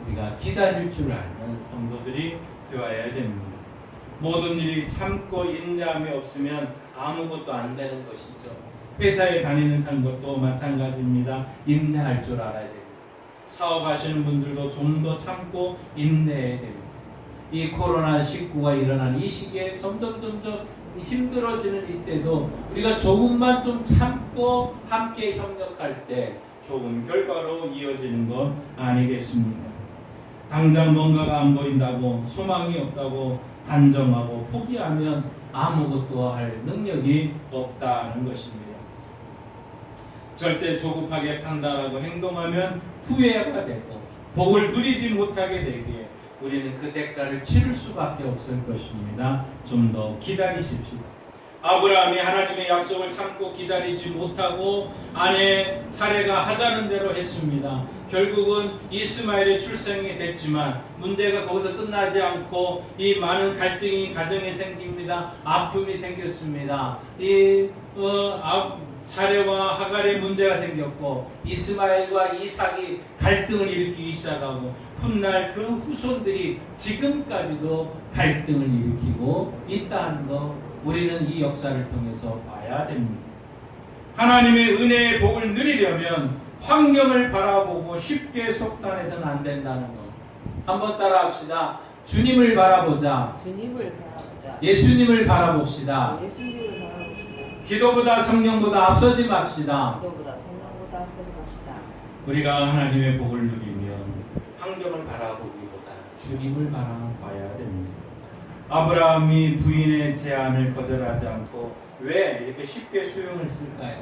우리가 기다릴 줄 아는 성도들이 되어야 됩니다. 모든 일이 참고 인내함이 없으면 아무것도 안 되는 것이죠. 회사에 다니는 것도 마찬가지입니다. 인내할 줄 알아야 됩니다. 사업하시는 분들도 좀 더 참고 인내해야 됩니다. 이 코로나19가 일어난 이 시기에 점점 힘들어지는 이때도 우리가 조금만 좀 참고 함께 협력할 때 좋은 결과로 이어지는 것 아니겠습니까? 당장 뭔가가 안 보인다고 소망이 없다고 단정하고 포기하면 아무것도 할 능력이 없다는 것입니다. 절대 조급하게 판단하고 행동하면 후회가 되고 복을 누리지 못하게 되기에 우리는 그 대가를 치를 수밖에 없을 것입니다. 좀 더 기다리십시오. 아브라함이 하나님의 약속을 참고 기다리지 못하고 아내 사레가 하자는 대로 했습니다. 결국은 이스마엘의 출생이 됐지만 문제가 거기서 끝나지 않고 이 많은 갈등이 가정에 생깁니다. 아픔이 생겼습니다. 사레와 하갈의 문제가 생겼고 이스마엘과 이삭이 갈등을 일으키기 시작하고 훗날 그 후손들이 지금까지도 갈등을 일으키고 있다는 것 우리는 이 역사를 통해서 봐야 됩니다. 하나님의 은혜의 복을 누리려면 환경을 바라보고 쉽게 속단해서는 안 된다는 것. 한번 따라합시다. 주님을 바라보자.
주님을 바라보자.
예수님을 바라봅시다.
예수님을 바라봅시다.
기도보다 성령보다 앞서지 맙시다.
기도보다 성령보다 앞서지 맙시다.
우리가 하나님의 복을 누리면 환경을 바라보기보다 주님을 바라봐야 됩니다. 아브라함이 부인의 제안을 거절하지 않고 왜 이렇게 쉽게 수용을 쓸까요?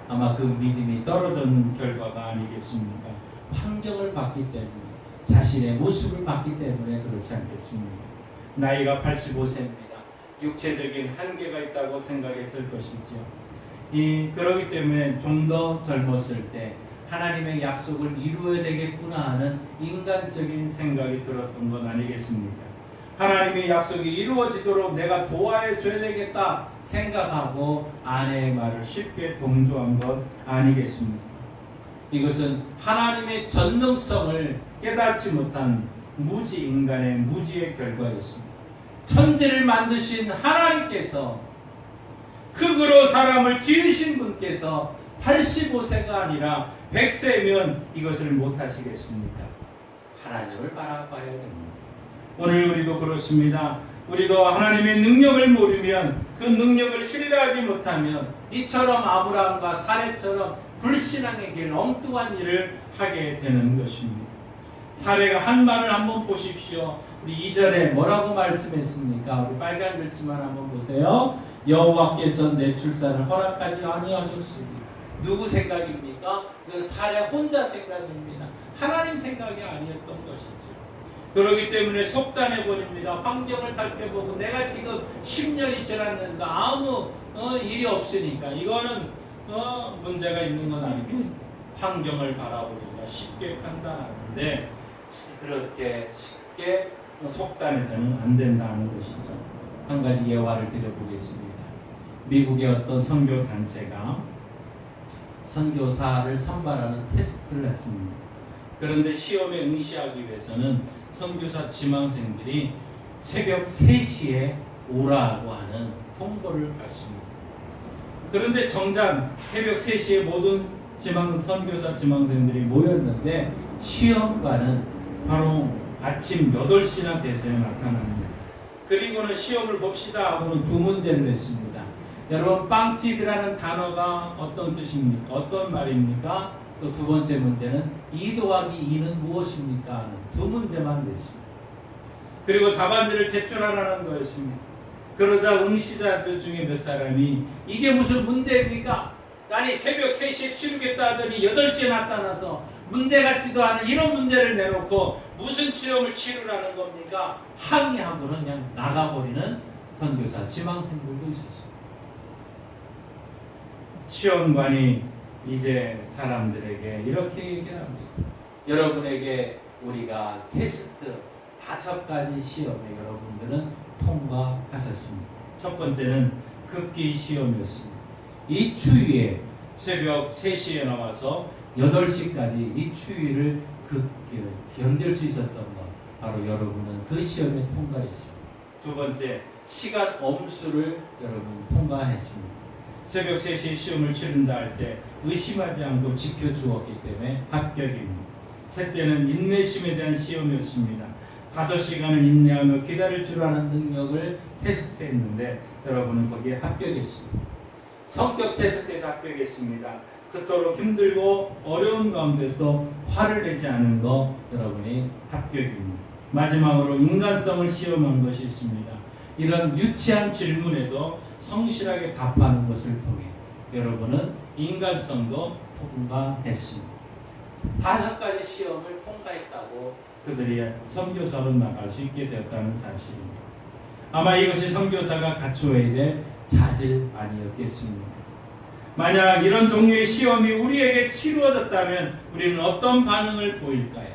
아마 그 믿음이 떨어진 결과가 아니겠습니까? 환경을 봤기 때문에 자신의 모습을 봤기 때문에 그렇지 않겠습니까? 나이가 85세입니다. 육체적인 한계가 있다고 생각했을 것이죠. 그러기 때문에 좀 더 젊었을 때 하나님의 약속을 이루어야 되겠구나 하는 인간적인 생각이 들었던 건 아니겠습니까? 하나님의 약속이 이루어지도록 내가 도와줘야 되겠다 생각하고 아내의 말을 쉽게 동조한 것 아니겠습니까? 이것은 하나님의 전능성을 깨닫지 못한 무지 인간의 무지의 결과였습니다. 천지를 만드신 하나님께서 흙으로 사람을 지으신 분께서 85세가 아니라 100세면 이것을 못하시겠습니까? 하나님을 바라봐야 됩니다. 오늘 우리도 그렇습니다. 우리도 하나님의 능력을 모르면 그 능력을 신뢰하지 못하면 이처럼 아브라함과 사례처럼 불신앙의 길, 엉뚱한 일을 하게 되는 것입니다. 사례가 한 말을 한번 보십시오. 우리 2절에 뭐라고 말씀했습니까? 우리 빨간 글씨만 한번 보세요. 여호와께서 내 출산을 허락하지 아니하셨으니. 누구 생각입니까? 그 사례 혼자 생각입니다. 하나님 생각이 아니었던 것이죠. 그렇기 때문에 속단해 버립니다. 환경을 살펴보고 내가 지금 10년이 지났는데 아무 일이 없으니까 이거는 문제가 있는 건 아닙니다. 환경을 바라보니까 쉽게 판단하는데 그렇게 쉽게 속단해서는 안 된다는 것이죠. 한 가지 예화를 드려보겠습니다. 미국의 어떤 선교 단체가 선교사를 선발하는 테스트를 했습니다. 그런데 시험에 응시하기 위해서는 선교사 지망생들이 새벽 3시에 오라고 하는 통보를 받습니다. 그런데 정작 새벽 3시에 모든 선교사 지망생들이 모였는데 시험관은 바로 아침 8시나 돼서야 나타납니다. 그리고는 시험을 봅시다 하고는 2문제를 냈습니다. 여러분, 빵집이라는 단어가 어떤 뜻입니까? 어떤 말입니까? 또 2번째 문제는 2 더하기 2는 무엇입니까? 하는 2문제만 냈습니다. 그리고 답안지를 제출하라는 거였습니다. 그러자 응시자들 중에 몇 사람이 이게 무슨 문제입니까? 아니 새벽 3시에 치르겠다 하더니 8시에 나타나서 문제 같지도 않은 이런 문제를 내놓고 무슨 시험을 치르라는 겁니까? 항의하고는 그냥 나가버리는 선교사 지망생들도 있었습니다. 시험관이 이제 사람들에게 이렇게 얘기를 합니다. 여러분에게 우리가 테스트 5가지 시험에 여러분들은 통과하셨습니다. 첫 번째는 긋기 시험이었습니다. 이 추위에 새벽 3시에 나와서 8시까지 이 추위를 견딜 수 있었던 것, 바로 여러분은 그 시험에 통과했습니다. 2번째, 시간 엄수를 여러분 통과했습니다. 새벽 3시에 시험을 치른다 할 때 의심하지 않고 지켜주었기 때문에 합격입니다. 셋째는 인내심에 대한 시험이었습니다. 5시간을 인내하며 기다릴 줄 아는 능력을 테스트했는데 여러분은 거기에 합격했습니다. 성격 테스트에도 합격했습니다. 그토록 힘들고 어려운 가운데서 화를 내지 않은 거 여러분이 합격입니다. 마지막으로 인간성을 시험한 것이 있습니다. 이런 유치한 질문에도 성실하게 답하는 것을 통해 여러분은 인간성도 통과했습니다. 5가지 시험을 통과했다고 그들이 선교사로 나갈 수 있게 되었다는 사실입니다. 아마 이것이 선교사가 갖추어야 될 자질 아니었겠습니까? 만약 이런 종류의 시험이 우리에게 치루어졌다면 우리는 어떤 반응을 보일까요?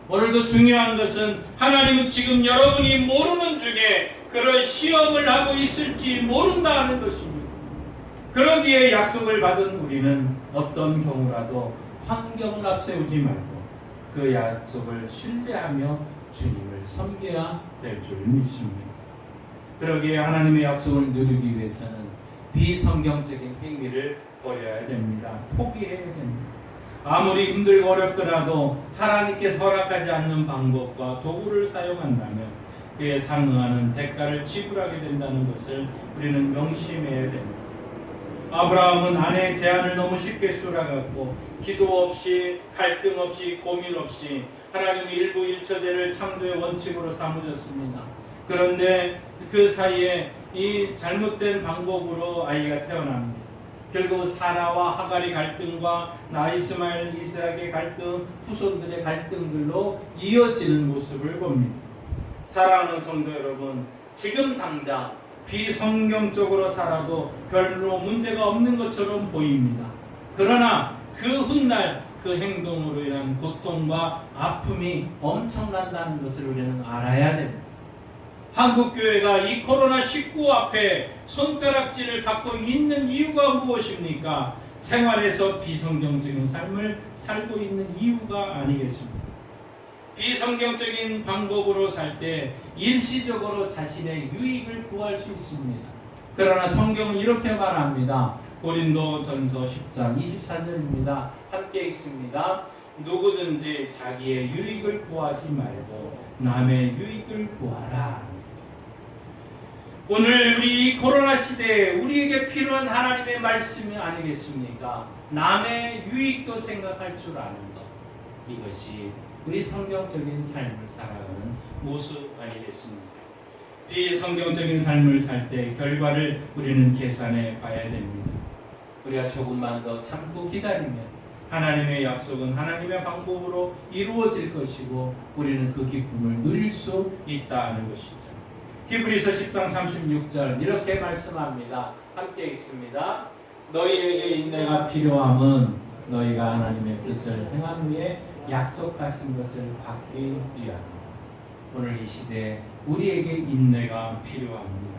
오늘도 중요한 것은 하나님은 지금 여러분이 모르는 중에 그런 시험을 하고 있을지 모른다는 것입니다. 그러기에 약속을 받은 우리는 어떤 경우라도 환경을 앞세우지 말고 그 약속을 신뢰하며 주님을 섬겨야 될 줄 믿습니다. 그러기에 하나님의 약속을 누리기 위해서는 비성경적인 행위를 버려야 됩니다. 포기해야 됩니다. 아무리 힘들고 어렵더라도 하나님께서 허락하지 않는 방법과 도구를 사용한다면 그에 상응하는 대가를 지불하게 된다는 것을 우리는 명심해야 됩니다. 아브라함은 아내의 제안을 너무 쉽게 수락하고 기도 없이 갈등 없이 고민 없이 하나님의 일부일처제를 창조의 원칙으로 삼으셨습니다. 그런데 그 사이에 이 잘못된 방법으로 아이가 태어납니다. 결국 사라와 하갈의 갈등과 이스마엘 이삭의 갈등, 후손들의 갈등들로 이어지는 모습을 봅니다. 사랑하는 성도 여러분, 지금 당장 비성경적으로 살아도 별로 문제가 없는 것처럼 보입니다. 그러나 그 훗날 그 행동으로 인한 고통과 아픔이 엄청난다는 것을 우리는 알아야 됩니다. 한국교회가 이 코로나19 앞에 손가락질을 받고 있는 이유가 무엇입니까? 생활에서 비성경적인 삶을 살고 있는 이유가 아니겠습니까? 비성경적인 방법으로 살 때 일시적으로 자신의 유익을 구할 수 있습니다. 그러나 성경은 이렇게 말합니다. 고린도전서 10장 24절입니다. 함께 읽습니다. 누구든지 자기의 유익을 구하지 말고 남의 유익을 구하라. 오늘 우리 코로나 시대에 우리에게 필요한 하나님의 말씀이 아니겠습니까? 남의 유익도 생각할 줄 아는 것. 이것이 우리 성경적인 삶을 살아가는 모습 아니겠습니까? 비성경적인 삶을 살 때 결과를 우리는 계산해 봐야 됩니다. 우리가 조금만 더 참고 기다리면 하나님의 약속은 하나님의 방법으로 이루어질 것이고 우리는 그 기쁨을 누릴 수 있다는 것이죠. 히브리서 10장 36절 이렇게 말씀합니다. 함께 읽습니다. 너희에게 인내가 필요함은 너희가 하나님의 뜻을 행한 후에 약속하신 것을 받기 위함이다. 오늘 이 시대에 우리에게 인내가 필요합니다.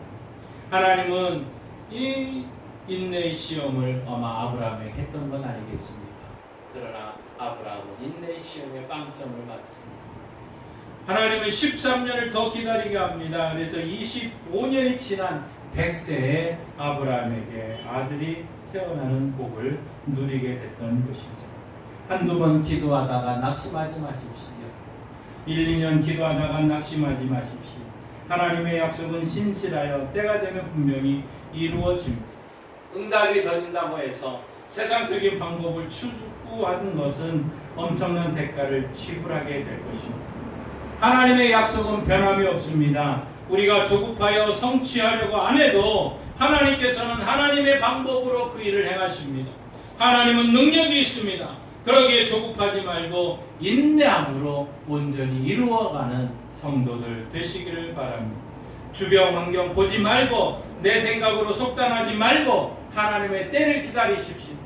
하나님은 이 인내의 시험을 아마 아브라함에게 했던 건 아니겠습니까? 그러나 아브라함은 인내의 시험에 빵점을 맞습니다. 하나님은 13년을 더 기다리게 합니다. 그래서 25년이 지난 100세에 아브라함에게 아들이 태어나는 복을 누리게 됐던 것이죠. 한두 번 기도하다가 낙심하지 마십시오. 1, 2년 기도하다가 낙심하지 마십시오. 하나님의 약속은 신실하여 때가 되면 분명히 이루어집니다. 응답이 져진다고 해서 세상적인 방법을 추구하는 것은 엄청난 대가를 지불하게 될 것입니다. 하나님의 약속은 변함이 없습니다. 우리가 조급하여 성취하려고 안 해도 하나님께서는 하나님의 방법으로 그 일을 행하십니다. 하나님은 능력이 있습니다. 그러기에 조급하지 말고 인내함으로 온전히 이루어가는 성도들 되시기를 바랍니다. 주변 환경 보지 말고 내 생각으로 속단하지 말고 하나님의 때를 기다리십시오.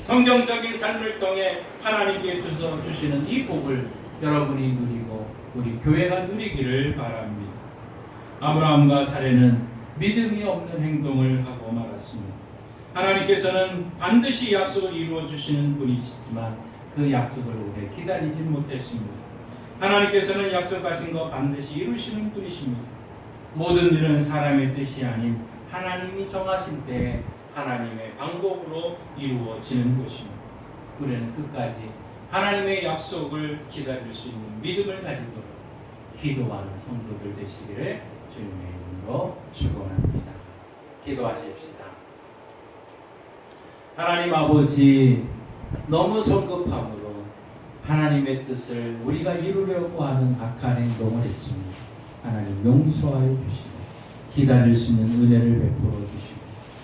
성경적인 삶을 통해 하나님께 주시는 이 복을 여러분이 누리고 우리 교회가 누리기를 바랍니다. 아브라함과 사례는 믿음이 없는 행동을 하고 말았습니다. 하나님께서는 반드시 약속을 이루어 주시는 분이시지만 그 약속을 오래 기다리지 못했습니다. 하나님께서는 약속하신 것 반드시 이루시는 분이십니다. 모든 일은 사람의 뜻이 아닌 하나님이 정하실 때 하나님의 방법으로 이루어지는 것입니다. 우리는 끝까지 하나님의 약속을 기다릴 수 있는 믿음을 가지도록 기도하는 성도들 되시기를 주님의 이름으로 축원합니다. 기도하십시다. 하나님 아버지, 너무 성급함으로 하나님의 뜻을 우리가 이루려고 하는 악한 행동을 했습니다. 하나님 용서하여 주시고 기다릴 수 있는 은혜를 베풀어 주시고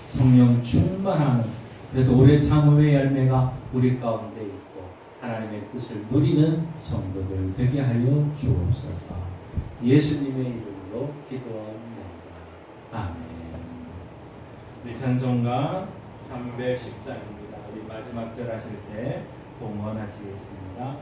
성령 충만하는, 그래서 올해 창업의 열매가 우리 가운데 있고 하나님의 뜻을 누리는 성도들 되게 하여 주옵소서. 예수님의 이름으로 기도합니다. 아멘. 우리 찬송가 310장입니다. 우리 마지막 절 하실 때 봉헌하시겠습니다.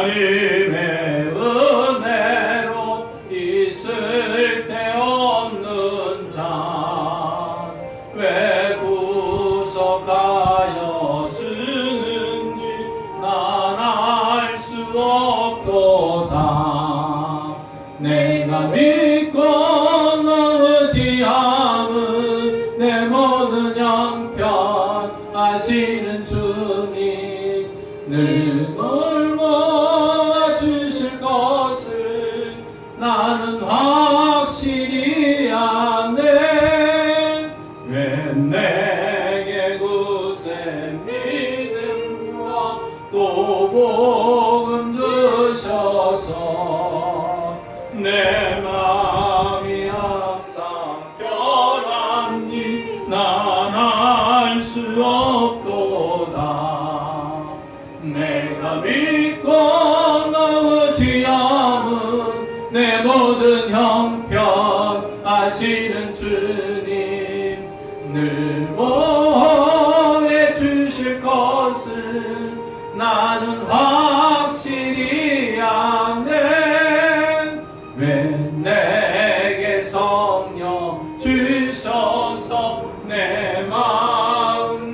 하나님의 은혜로 있을 데 없는 자 왜 구속하여 주는지 난 알 수 없도다. 내가 믿고 넘어지 함은 내 모든 형편 아시는 주님 늘 돌봐 주실 것을 나는 확실히 아네. 왜 내게 굳은 믿음과 또 복음 주셔서 내 마음이 항상 편한지 난 알 수 없도다. 내가 믿고 넘어지 않은 내 모든 형편 아시는 주님 늘 보호해 주실 것을 나는 확실히 아네. 왜 내게 성령 주셔서 내 마음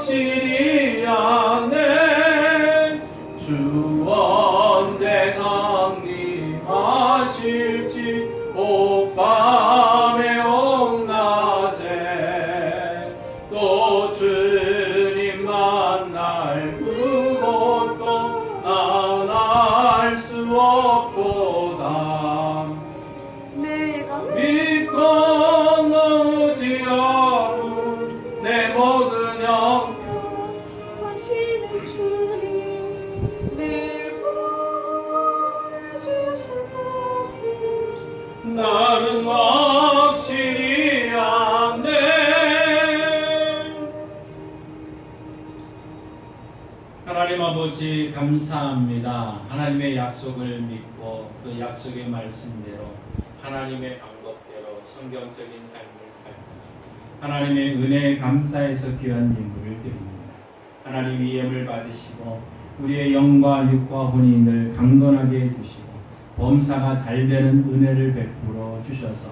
확실히 아네 주 언제 강림하실지 옥밤에 옥낮에 또 주님 만날 그것도 난 알 수 없도다
내가
믿고 나오지 않은 내 모든 영
하시는 주님 늘 보여주신 것을
나는 확실히 아네.
하나님 아버지 감사합니다. 하나님의 약속을 믿고 그 약속의 말씀대로 하나님의 방법대로 성경적인 삶을 살다가 하나님의 은혜에 감사해서 귀한 예물을 드립니다. 하나님 이엠을 받으시고 우리의 영과 육과 혼이 늘 강건하게 해주시고 범사가 잘 되는 은혜를 베풀어 주셔서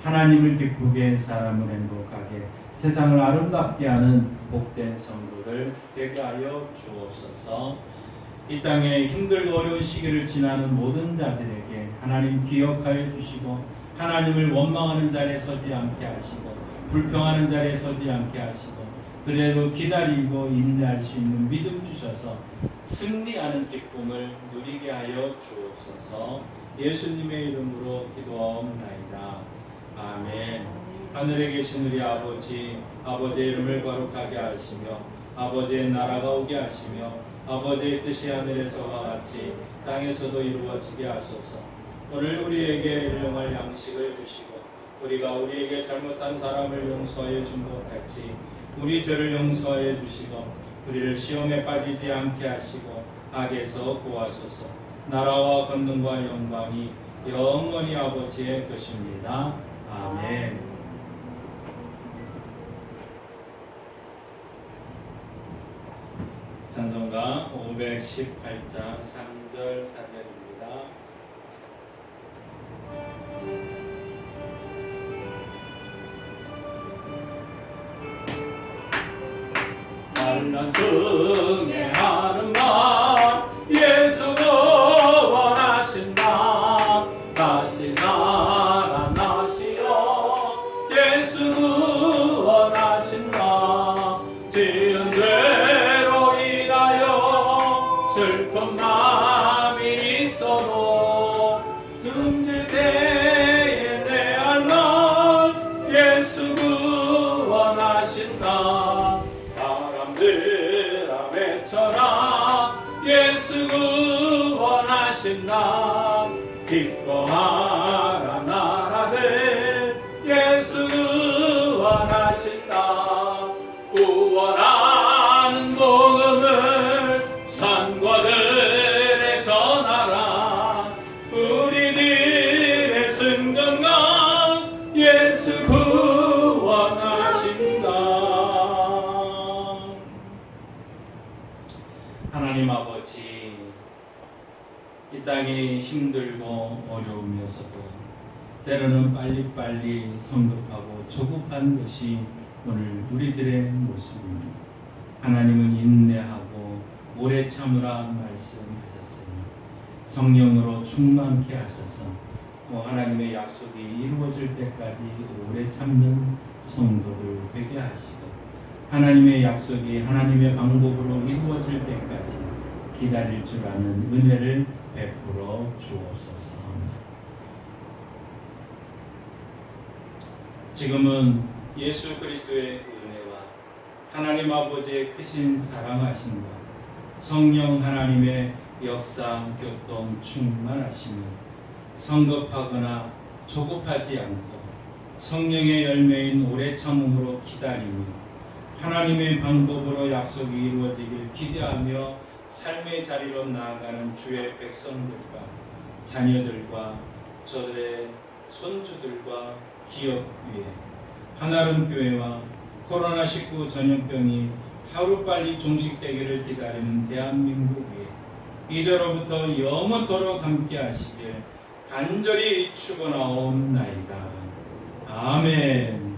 하나님을 기쁘게 사람을 행복하게 세상을 아름답게 하는 복된 성도들 되게 하여 주옵소서. 이 땅에 힘들고 어려운 시기를 지나는 모든 자들에게 하나님 기억하여 주시고 하나님을 원망하는 자리에 서지 않게 하시고 불평하는 자리에 서지 않게 하시고 그래도 기다리고 인내할 수 있는 믿음 주셔서 승리하는 기쁨을 누리게 하여 주옵소서. 예수님의 이름으로 기도하옵나이다. 아멘. 하늘에 계신 우리 아버지, 아버지의 이름을 거룩하게 하시며 아버지의 나라가 오게 하시며 아버지의 뜻이 하늘에서와 같이 땅에서도 이루어지게 하소서. 오늘 우리에게 일용할 양식을 주시고 우리가 우리에게 잘못한 사람을 용서해 준 것 같이 우리 죄를 용서해 주시고 우리를 시험에 빠지지 않게 하시고 악에서 구하소서. 나라와 권능과 영광이 영원히 아버지의 것입니다. 아멘. 찬송가 518장 3절 4절입니다.
환난 중에 하는 말 예수가 원하신다. 다시 살아나시어 예수 원하신다. 지은 죄로 인하여 슬픈 마음이 있어도 금질 때에 대할 날 예수 원하신다. 바람들아 외쳐라 예수 원하신다. 기뻐하라 나라들 예수 원하신다. 구원하는 복음을 산과들에 전하라. 우리들의 승전가 예수 구원하신다.
하나님 아버지, 이 땅이 힘들고 어려우면서도 때로는 빨리빨리 성급하고 조급한 것이 오늘 우리들의 모습입니다. 하나님은 인내하고 오래 참으라 말씀하셨으니 성령으로 충만케 하셔서 또 하나님의 약속이 이루어질 때까지 오래 참는 성도들 되게 하시고 하나님의 약속이 하나님의 방법으로 이루어질 때까지 기다릴 줄 아는 은혜를 베풀어 주옵소서. 지금은 예수 그리스도의 은혜와 하나님 아버지의 크신 사랑하심과 성령 하나님의 역사, 교통, 충만하심이 성급하거나 조급하지 않고 성령의 열매인 오래 참음으로 기다리며 하나님의 방법으로 약속이 이루어지길 기대하며 삶의 자리로 나아가는 주의 백성들과 자녀들과 저들의 손주들과 기업 위에 한아름 교회와 코로나19 전염병이 하루빨리 종식되기를 기다리는 대한민국 위에 이제로부터 영원토록 함께 하시길 간절히 축원하옵나이다. 아멘.